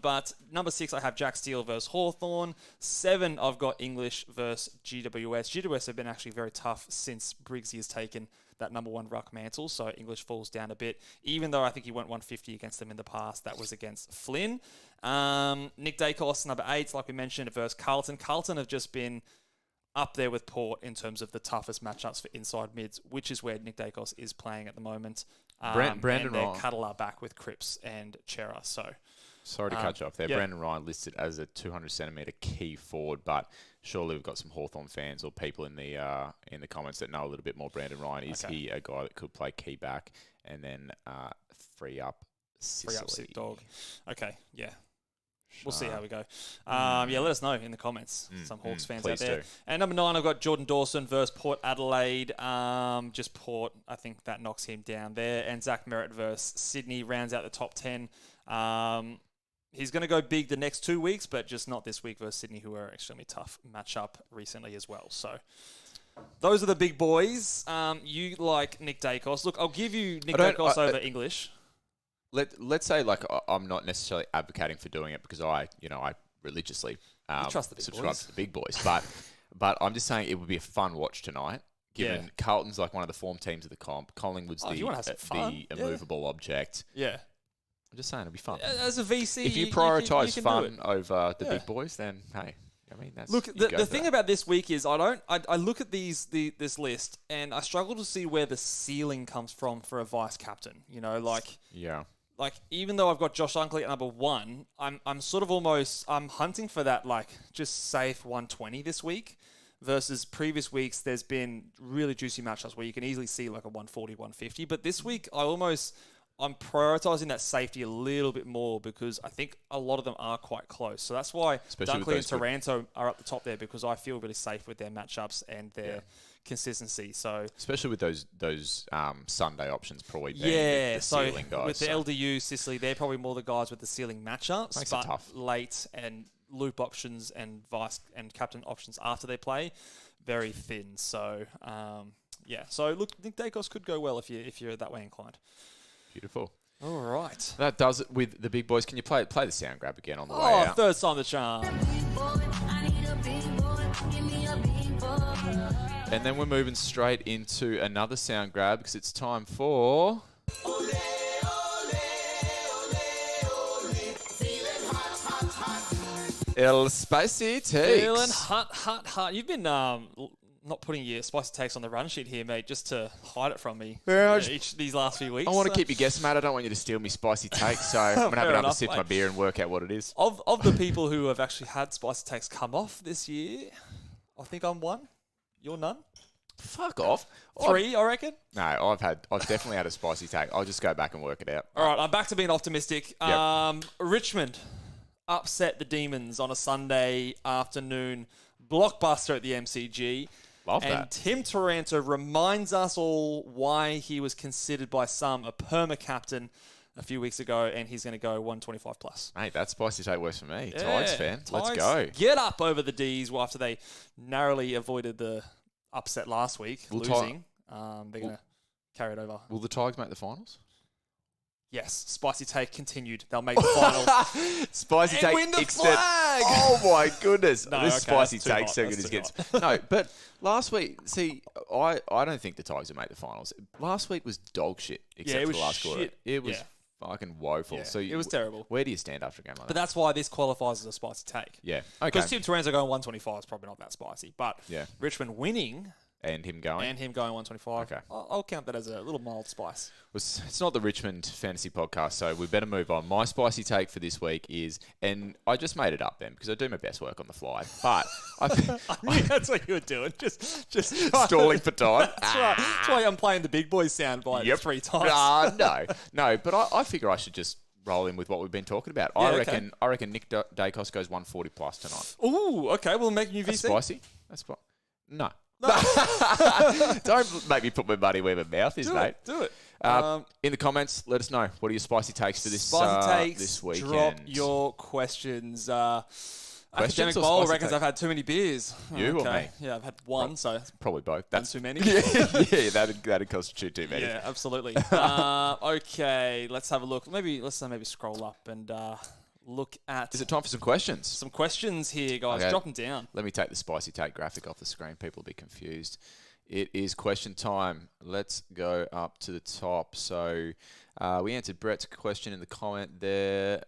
But number 6, I have Jack Steele versus Hawthorn. 7, I've got English versus GWS. GWS have been actually very tough since Briggsy has taken that number 1 ruck mantle. So English falls down a bit. Even though I think he went 150 against them in the past, that was against Flynn. Nick Dacos, number 8, like we mentioned, versus Carlton. Carlton have just been up there with Port in terms of the toughest matchups for inside mids, which is where Nick Dacos is playing at the moment. Brandon and Ryan. Cuddle are back with Cripps and Chera. So, sorry to cut you off there. Yeah. Brandon Ryan listed as a 200 centimetre key forward, but surely we've got some Hawthorn fans or people in the comments that know a little bit more. Brandon Ryan, is he a guy that could play key back and then free up Sicily? Free up Sick Dog. Okay, yeah. We'll see how we go. Let us know in the comments. Some Hawks fans out there. And number 9, I've got Jordan Dawson versus Port Adelaide. Just Port, I think that knocks him down there. And Zach Merritt versus Sydney rounds out the top 10. He's going to go big the next 2 weeks, but just not this week versus Sydney, who are an extremely tough matchup recently as well. So those are the big boys. You like Nick Dacos. Look, I'll give you Nick Dacos over English. Let's say, like, I'm not necessarily advocating for doing it because I religiously subscribe to the big boys. But I'm just saying it would be a fun watch tonight, given Carlton's like one of the form teams of the comp. Collingwood's the immovable object. Yeah. I'm just saying it'd be fun. As a VC, if you prioritise fun over the big boys, then hey. I mean, that's, look, the thing about this week is I look at this list and I struggle to see where the ceiling comes from for a vice captain. You know, like even though I've got Josh Dunkley at number 1, I'm sort of almost hunting for that like just safe 120 this week. Versus previous weeks, there's been really juicy matchups where you can easily see like a 140, 150. But this week, I'm prioritizing that safety a little bit more because I think a lot of them are quite close. So that's why Dunkley and Taranto are up the top there because I feel really safe with their matchups and their consistency. So especially with those Sunday options probably being the ceiling guys. With the LDU, Sicily, they're probably more the guys with the ceiling matchups. Makes it tough. Late and loop options and vice and captain options after they play, very thin. So So look, Nick Dacos could go well if you're that way inclined. Beautiful. All right. That does it with the big boys. Can you play the sound grab again on the way out? Third time the charm. And then we're moving straight into another sound grab because it's time for... El Spicy Takes. Feeling hot. You've been not putting your spicy takes on the run sheet here, mate, just to hide it from me these last few weeks. I want to keep you guessing, mate. I don't want you to steal me spicy takes, so I'm going to have another sip of my beer and work out what it is. Of the people who have actually had spicy takes come off this year, I think I'm one. You're none? Fuck off. 3, I reckon? No, I've definitely had a spicy take. I'll just go back and work it out. All right, I'm back to being optimistic. Yep. Richmond upset the Demons on a Sunday afternoon. Blockbuster at the MCG. Love that. And Tim Taranto reminds us all why he was considered by some a perma-captain a few weeks ago, and he's going to go 125 plus. Mate, that spicy take works for me. Yeah, Tigers fan. Let's go. Get up over the Ds after they narrowly avoided the upset last week, losing. They're going to carry it over. Will the Tigers make the finals? Yes, spicy take continued. They'll make the final. Spicy and take win the flag. Oh my goodness! No, this okay, spicy take so good as gets. No, but last week, see, I don't think the Tigers will make the finals. Last week was dog shit except for the last quarter. It was fucking woeful. Yeah, So it was terrible. Where do you stand after a game like But that? that's why this qualifies as a spicy take. Yeah. Okay. Because Tim Torrenzo going 125 is probably not that spicy. But Yeah. Richmond winning And him going. and him going 125, Okay. I'll count that as a little mild spice. It's not the Richmond Fantasy Podcast, so we better move on. My spicy take for this week is, and I just made it up then because I do my best work on the fly, but I knew that's what you were doing. Just stalling for time. That's why I'm playing the big boys soundbite 3 times. No, but I figure I should just roll in with what we've been talking about. Yeah, I reckon Nick Dacos goes 140 plus tonight. Ooh, okay. We'll make new That's VC. spicy. No. Don't make me put my money where my mouth is, mate. Do it. In the comments, let us know. What are your spicy takes for this Spicy takes. this weekend? Drop your questions. Academic or Bowl spicy reckons take? I've had too many beers. You or me? Yeah, I've had one, so Probably both. that's too many. yeah, that'd constitute too many. Yeah, absolutely. Okay, let's have a look. Let's scroll up and look at Is it time for some questions? some questions here, guys. Okay. Drop them down. Let me take the spicy take graphic off the screen. People will be confused. It is question time. Let's go up to the top. So we answered Brett's question in the comment there.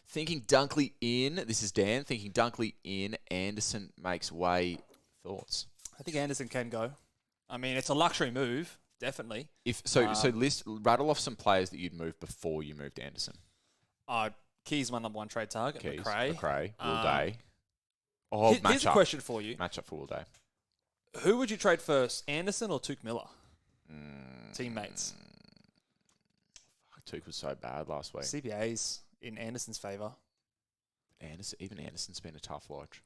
Thinking Dunkley in. This is Dan. Thinking Dunkley in. Anderson makes way. Thoughts? I think Anderson can go. I mean, it's a luxury move, definitely. So rattle off some players that you'd move before you moved Anderson. Key's my number one trade target. Keys, McRae. Will Day. Oh, Here's a question for you. Match up for Will Day. Who would you trade first, Anderson or Tuke Miller? Teammates. Tuke was so bad last week. CBA's in Anderson's favour. Even Anderson's been a tough watch.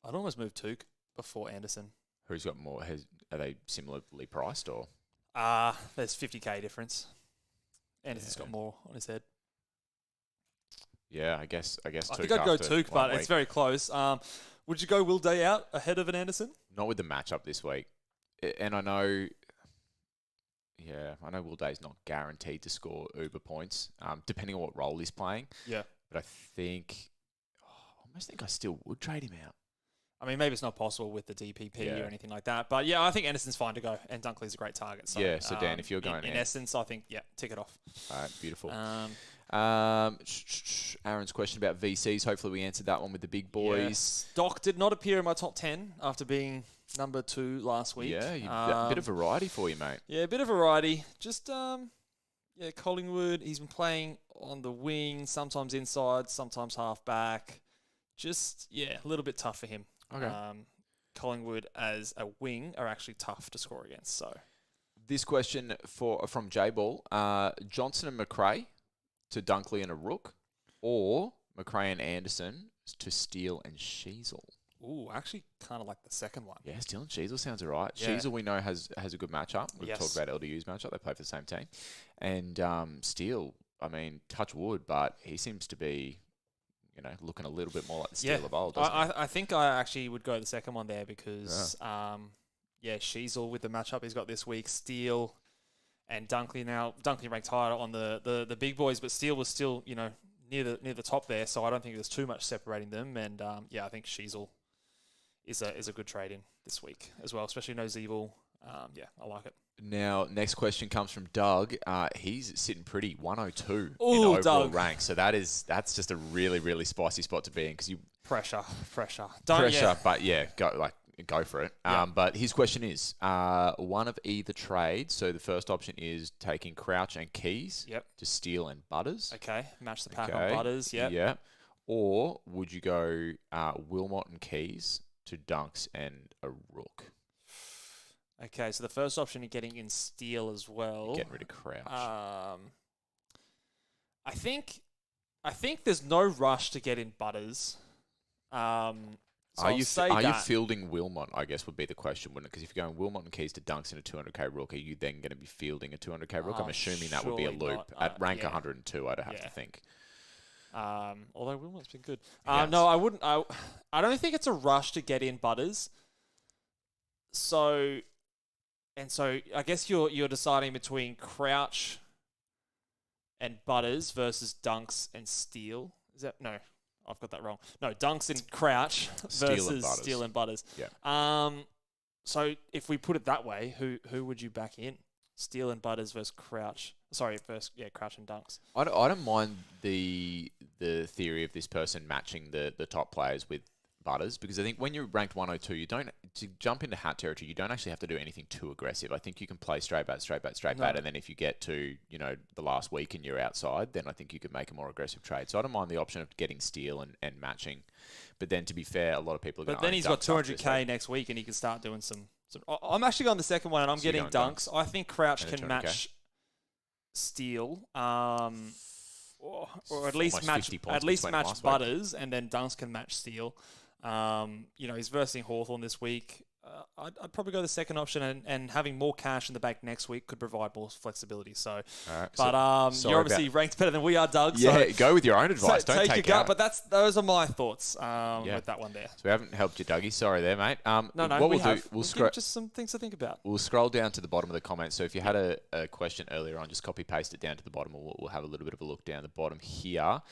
I'd almost move Tuke before Anderson. Who's got more? Are they similarly priced or? There's 50k difference. Anderson's got more on his head. Yeah, I guess. I think I'd go Tuke, but it's very close. Would you go Will Day out ahead of an Anderson? Not with the matchup this week, and I know. Yeah, I know Will Day's not guaranteed to score uber points, depending on what role he's playing. Yeah, but I almost think I still would trade him out. I mean, maybe it's not possible with the DPP or anything like that. But yeah, I think Anderson's fine to go, and Dunkley's a great target. So, yeah, so Dan, if you're going in essence, I think, tick it off. All right, beautiful. Aaron's question about VCs. Hopefully we answered that one with the big boys. Yeah. Doc did not appear in my top 10 after being number 2 last week. Yeah, a bit of variety for you, mate. Yeah, a bit of variety. Just, Collingwood, he's been playing on the wing, sometimes inside, sometimes half back. Just, a little bit tough for him. Okay. Collingwood as a wing are actually tough to score against. So this question from J-Ball, Johnson and McRae to Dunkley and a Rook, or McRae and Anderson to Steele and Sheasel? Ooh, I actually kind of like the second one. Yeah, Steele and Sheasel sounds all right. Yeah. Sheasel we know has a good matchup. We've talked about LDU's matchup. They play for the same team. And Steele, I mean, touch wood, but he seems to be, looking a little bit more like the Steele of old, doesn't he? I think I actually would go the second one there because, Sheasel with the matchup he's got this week, Steele and Dunkley. Now, Dunkley ranked higher on the big boys, but Steele was still, near the top there, so I don't think there's too much separating them. And, I think Sheasel is a good trade in this week as well, especially no Zeeble. I like it. Now, next question comes from Doug. He's sitting pretty 102 in Ooh, overall Doug. rank. So that's just a really, really spicy spot to be in because you Pressure. But go for it. Yeah. But his question is one of either trade. So the first option is taking Crouch and Keys to Steele and Butters. Okay, match the pack on Butters. Yep. Yeah. Or would you go Wilmot and Keys to Dunks and a Rook? Okay, so the first option you're getting in Steele as well. You're getting rid of Crouch. I think there's no rush to get in Butters. Are you fielding Wilmot, I guess, would be the question, wouldn't it? Because if you're going Wilmot and Keys to Dunks in a 200k Rook, are you then going to be fielding a 200k Rook? I'm assuming that would be a loop. At rank 102, I'd have to think. Although Wilmot's been good. No, I wouldn't. I don't think it's a rush to get in Butters. So I guess you're deciding between Crouch and Butters versus Dunks and Steele. Is that no? I've got that wrong. No, Dunks and Crouch versus Steele and Butters. Yeah. So if we put it that way, who would you back in? Steele and Butters versus Crouch. Crouch and Dunks. I don't mind the theory of this person matching the top players with Butters, because I think when you're ranked 102, you don't, to jump into hat territory, you don't actually have to do anything too aggressive. I think you can play straight bat, and then if you get to, the last week and you're outside, then I think you could make a more aggressive trade. So I don't mind the option of getting Steele and matching. But then, to be fair, a lot of people are going to... But then he's got 200k next week, and he can start doing some... I'm actually going the second one, and I'm getting Dunks. I think Crouch can match Steele, or at least match Butters, and then Dunks can match Steele. He's versing Hawthorn this week. I'd probably go the second option, and having more cash in the bank next week could provide more flexibility. So, you're obviously ranked better than we are, Doug. Yeah, so go with your own advice. Don't take your gut. But those are my thoughts with that one there. So we haven't helped you, Dougie. Sorry there, mate. We'll just some things to think about. We'll scroll down to the bottom of the comments. So if you had a question earlier on, just copy paste it down to the bottom. We'll have a little bit of a look down the bottom here.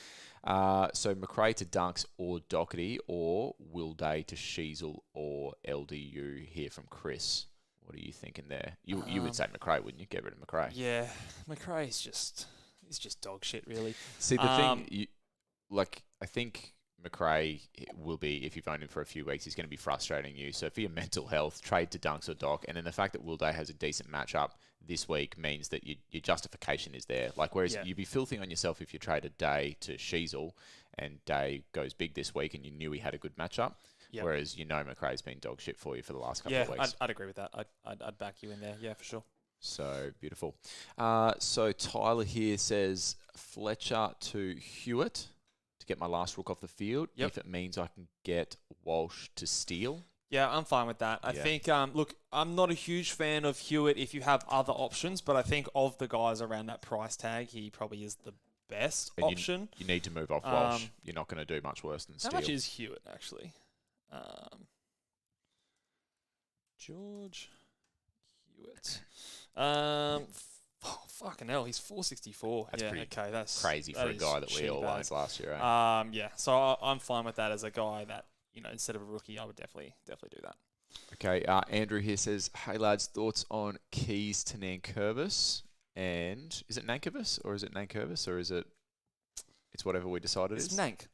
So Macrae to Dunks or Doherty, or Will Day to Sheasel or LDU here from Chris. What are you thinking there? You would say Macrae, wouldn't you? Get rid of Macrae. Yeah, Macrae's he's just dog shit, really. See, the thing, I think Macrae will be, if you've owned him for a few weeks, he's going to be frustrating you. So for your mental health, trade to Dunks or Doc. And then the fact that Will Day has a decent matchup this week means that your justification is there. Whereas you'd be filthy on yourself if you traded Day to Sheasel and Day goes big this week and you knew he had a good matchup. Yep. Whereas Macrae's been dog shit for you for the last couple of weeks. I'd agree with that. I'd back you in there. Yeah, for sure. So beautiful. So Tyler here says Fletcher to Hewitt to get my last rook off the field. Yep. If it means I can get Walsh to Steele. Yeah, I'm fine with that. I think, look, I'm not a huge fan of Hewitt if you have other options, but I think of the guys around that price tag, he probably is the best option. You need to move off Walsh. You're not going to do much worse than Steele. How much is Hewitt, actually? George Hewitt. Fucking hell, he's 464. That's crazy for a guy that we all owned last year. So I'm fine with that as a guy that, instead of a rookie, I would definitely do that. Okay, Andrew here says, hey lads, thoughts on Keys to Nankervis? And is it Nankervis or is it Nankervis or is it? It's whatever we decide it is. It's Nank.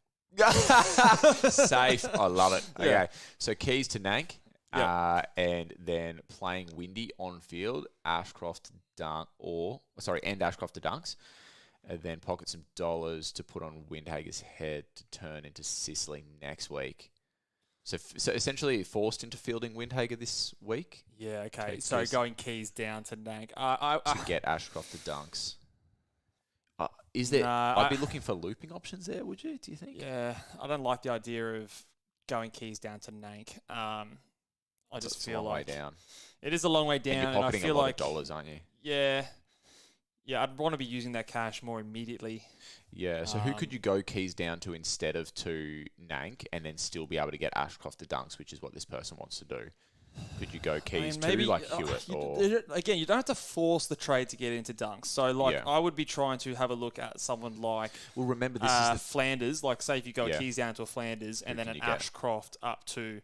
Safe. I love it. Okay, Yeah. So Keys to Nank, and then playing Windy on field, Ashcroft to Ashcroft to Dunks. And then pocket some dollars to put on Windhager's head to turn into Sicily next week. So essentially forced into fielding Windhager this week. Yeah, okay. So going Keys down to Nank. To get Ashcroft to Dunks. Is there? I'd be looking for looping options there, would you? Do you think? Yeah, I don't like the idea of going Keys down to Nank. I just feel like way down. It is a long way down, and you're pocketing I feel a lot of dollars, aren't you? Yeah. Yeah, I'd want to be using that cash more immediately. Yeah, so who could you go Keys down to instead of to Nank and then still be able to get Ashcroft to Dunks, which is what this person wants to do? Could you go Keys to Hewitt? Again, you don't have to force the trade to get into Dunks. So, I would be trying to have a look at someone like... Well, remember, this is the... Flanders. Say if you go Keys down to a Flanders and then an Ashcroft up to...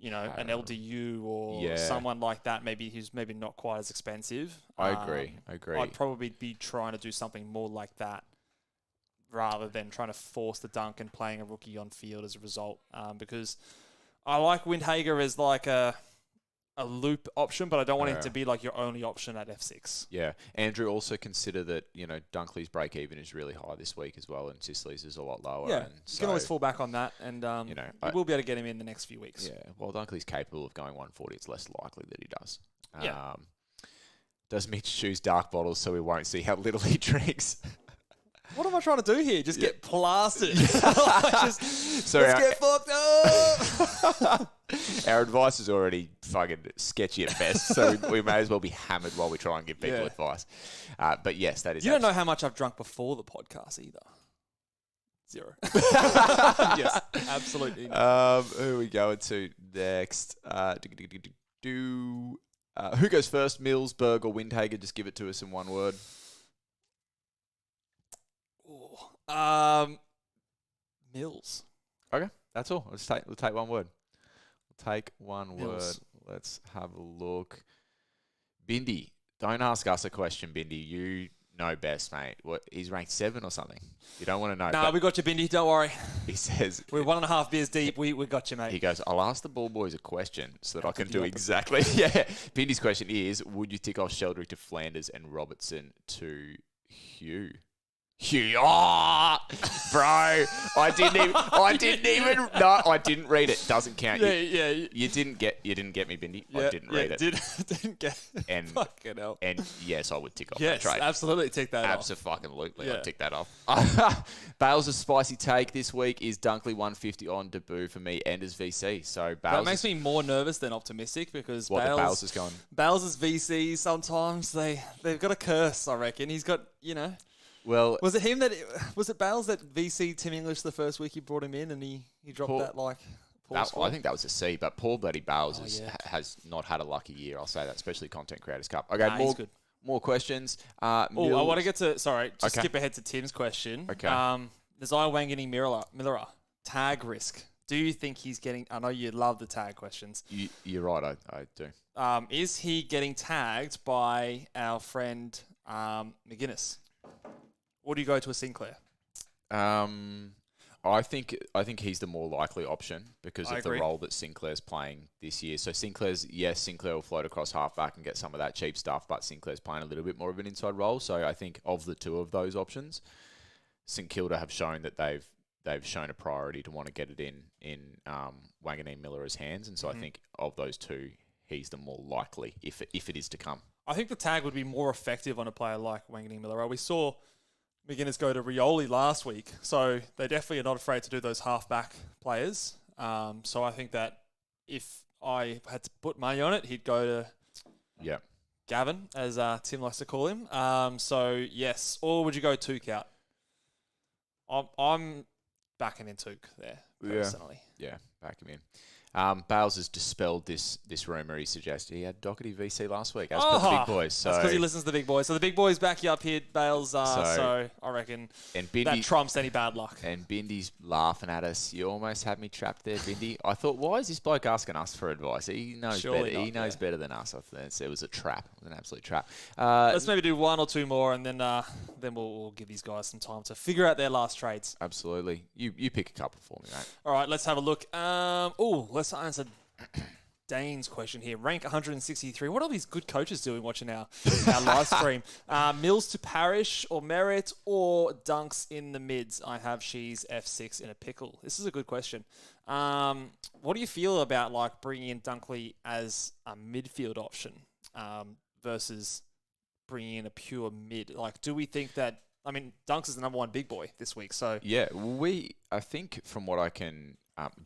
an LDU or someone like that, who's maybe not quite as expensive. I agree. I'd probably be trying to do something more like that rather than trying to force the dunk and playing a rookie on field as a result. Because I like Windhager as a loop option, but I don't want him to be your only option at F6. Yeah. Andrew, also consider that, Dunkley's break even is really high this week as well, and Sicily's is a lot lower. Yeah, you can always fall back on that, and we'll be able to get him in the next few weeks. Yeah, well, Dunkley's capable of going 140. It's less likely that he does. Yeah. Does Mitch choose dark bottles so we won't see how little he drinks? What am I trying to do here? Just get plastered. Let's get fucked up. Our advice is already fucking sketchy at best, so we may as well be hammered while we try and give people advice. But yes, that is... You don't know how much I've drunk before the podcast either. 0. Yes, absolutely. Who are we going to next? Who goes first, Mills, Berg, or Windhager? Just give it to us in one word. Mills. Okay, that's all. We'll take one word. Take one Mills. word. Let's have a look. Bindi Don't ask us a question, Bindi. You know best, mate. What? He's ranked 7 or something. You don't want to know. No, we got you, Bindi. Don't worry. He says... We're 1.5 beers deep. We got you, mate. He goes, I'll ask the ball boys a question so that I can do exactly... Yeah. Bindi's question is, would you tick off Sheldrick to Flanders and Robertson to Hugh? Bro, I didn't read it. Doesn't count. You didn't get me, Bindi. I didn't read it. Didn't get it. And fucking hell. And yes, I would tick off that trade. Yes, absolutely tick that off. Absolutely, I'd tick that off. Bales' spicy take this week is Dunkley 150 on debut for me and as VC. So Bales that makes me more nervous than optimistic because Bales is going. Bales' VC sometimes they've got a curse. I reckon he's got Well, was it Bales that VC Tim English the first week he brought him in and he dropped that like poor score? I think that was a C, but Paul Bloody Bales has not had a lucky year. I'll say that, especially Content Creators Cup. Okay, more questions. I want to get to skip ahead to Tim's question. Okay. There's Wangini Miller tag risk. Do you think he's getting? I know you love the tag questions. You're right. I do. Is he getting tagged by our friend McGuinness? Or do you go to a Sinclair? I think he's the more likely option because of the role that Sinclair's playing this year. So Sinclair will float across halfback and get some of that cheap stuff, but Sinclair's playing a little bit more of an inside role. So I think of the two of those options, St Kilda have shown that they've shown a priority to want to get it in Wanganeen Miller's hands, and so I think of those two, he's the more likely if it is to come. I think the tag would be more effective on a player like Wanganeen Miller. We saw McGuinness go to Rioli last week, so they definitely are not afraid to do those halfback players. So I think that if I had to put money on it, he'd go to Gavin, as Tim likes to call him. So yes, or would you go Took out? I'm backing in Took there personally. Yeah, back him in. Bales has dispelled this rumour. He suggested he had Doherty VC last week, as per the big boys. So that's because he listens to the big boys. So the big boys back you up here, Bales. So I reckon that trumps any bad luck. And Bindy's laughing at us. You almost had me trapped there, Bindy. I thought, why is this bloke asking us for advice? He knows better. He knows better than us. I thought it was a trap. It was an absolute trap. Let's maybe do one or two more, and then we'll give these guys some time to figure out their last trades. Absolutely. You pick a couple for me, mate. All right, let's have a look. Let's answer Dane's question here. Rank 163. What are these good coaches doing watching our live stream? Mills to Parrish or Merritt or Dunks in the mids? I have She's F6 in a pickle. This is a good question. What do you feel about bringing in Dunkley as a midfield option versus bringing in a pure mid? Do we think that... I mean, Dunks is the number one big boy this week, so... Yeah, I think from what I can...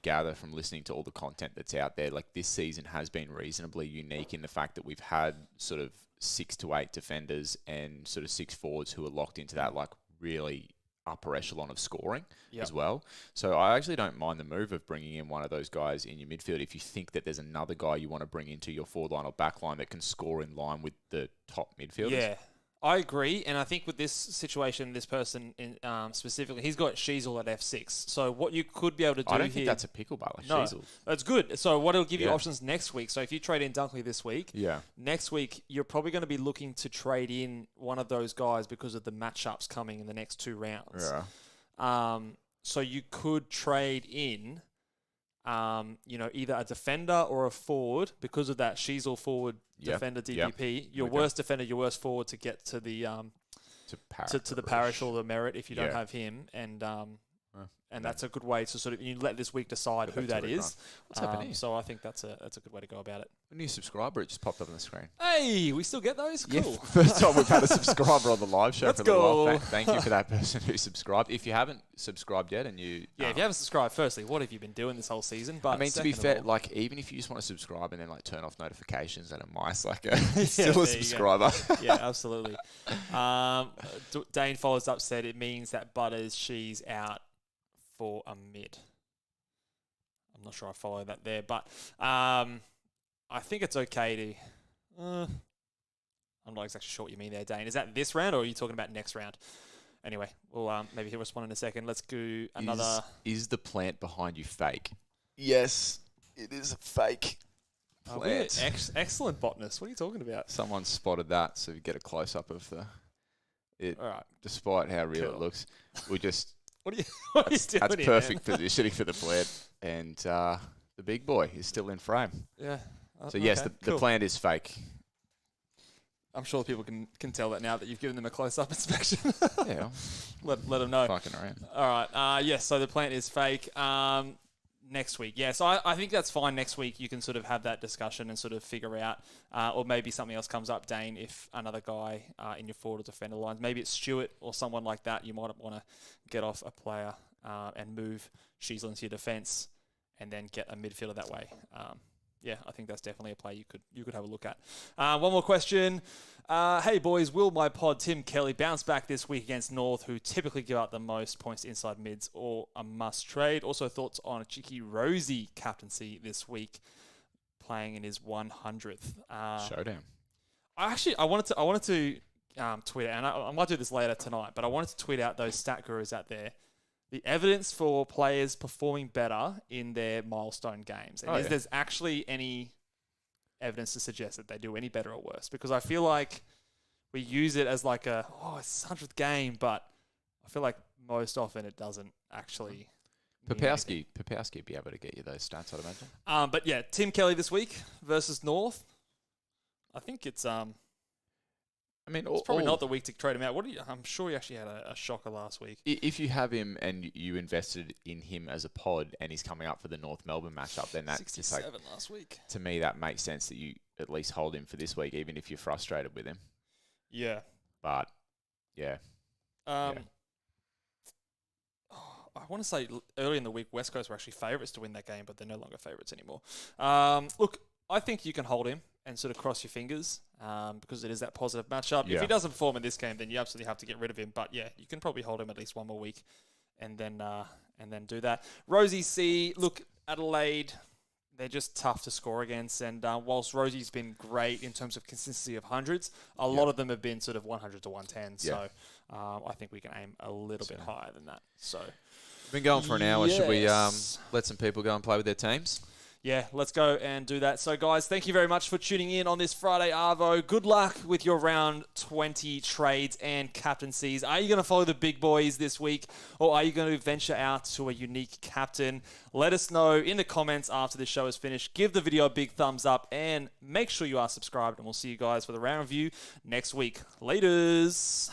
gather from listening to all the content that's out there, this season has been reasonably unique in the fact that we've had sort of 6 to 8 defenders and sort of 6 forwards who are locked into that really upper echelon of scoring as well. So I actually don't mind the move of bringing in one of those guys in your midfield if you think that there's another guy you want to bring into your forward line or back line that can score in line with the top midfielders. Yeah. I agree, and I think with this situation, this person specifically, he's got Sheasel at F6. So what you could be able to do I don't think that's a pickle bar, Sheasel. That's good. So what it'll give you options next week. So if you trade in Dunkley this week, next week you're probably going to be looking to trade in one of those guys because of the matchups coming in the next 2 rounds. Yeah. So you could trade in, either a defender or a forward because of that Sheasel forward defender DPP. Your worst defender, your worst forward to get to the to the Parish or the Merritt if you don't have him, and that's a good way to sort of you let this week decide who that is. What's happening? So I think that's a good way to go about it. A new subscriber, it just popped up on the screen. Hey, we still get those? Cool. Yeah, first time we've had a subscriber on the live show. Let's for a little while. go. Thank you for that person who subscribed. If you haven't subscribed yet and you... if you haven't subscribed, firstly, what have you been doing this whole season? But I mean, to be fair, even if you just want to subscribe and then turn off notifications and a mice, still a subscriber. Yeah, absolutely. Dane follows up, said it means that Butters, she's out for a mid. I'm not sure I follow that there, but I think it's okay to... I'm not exactly sure what you mean there, Dane. Is that this round, or are you talking about next round? Anyway, we'll maybe he'll respond in a second. Let's do another... Is the plant behind you fake? Yes, it is fake. Plant. Excellent botanist. What are you talking about? Someone spotted that, so we get a close-up of it. All right. Despite how real it looks, we just... What are you doing That's here, perfect man? positioning for the plant. And the big boy is still in frame. Yeah. So, yes, okay, the plant is fake. I'm sure people can tell that now that you've given them a close-up inspection. Yeah. Let them know. Fucking around. All right. Yes, so the plant is fake. Next week. Yeah, so I think that's fine. Next week you can sort of have that discussion and sort of figure out, or maybe something else comes up, Dane, if another guy in your forward or defender lines, maybe it's Stewart or someone like that, you might want to get off a player and move Sheasel into your defence and then get a midfielder that way. Yeah, I think that's definitely a play you could have a look at. One more question. Hey, boys, will my pod Tim Kelly bounce back this week against North, who typically give out the most points to inside mids, or a must trade? Also, thoughts on a cheeky Rosie captaincy this week, playing in his 100th Showdown. I wanted to tweet out, and I might do this later tonight, but I wanted to tweet out those stat gurus out there. The evidence for players performing better in their milestone games. And there's actually any evidence to suggest that they do any better or worse? Because I feel like we use it as like it's 100th game, but I feel like most often it doesn't actually. Popowski would be able to get you those stats, I'd imagine. But yeah, Tim Kelly this week versus North. I think it's it's probably not the week to trade him out. I'm sure he actually had a shocker last week. If you have him and you invested in him as a pod and he's coming up for the North Melbourne matchup, then that's 67 last week. To me, that makes sense that you at least hold him for this week, even if you're frustrated with him. Yeah. But, yeah. I want to say early in the week, West Coast were actually favourites to win that game, but they're no longer favourites anymore. Look, I think you can hold him and sort of cross your fingers because it is that positive matchup. Yeah. If he doesn't perform in this game, then you absolutely have to get rid of him. But yeah, you can probably hold him at least one more week and then do that. Rosie C, look, Adelaide, they're just tough to score against. And whilst Rosie's been great in terms of consistency of hundreds, a lot of them have been sort of 100 to 110. So I think we can aim a little bit higher than that. So we've been going for an hour. Should we let some people go and play with their teams? Yeah, let's go and do that. So, guys, thank you very much for tuning in on this Friday Arvo. Good luck with your round 20 trades and captaincies. Are you going to follow the big boys this week, or are you going to venture out to a unique captain? Let us know in the comments after the show is finished. Give the video a big thumbs up, and make sure you are subscribed, and we'll see you guys for the round review next week. Laters!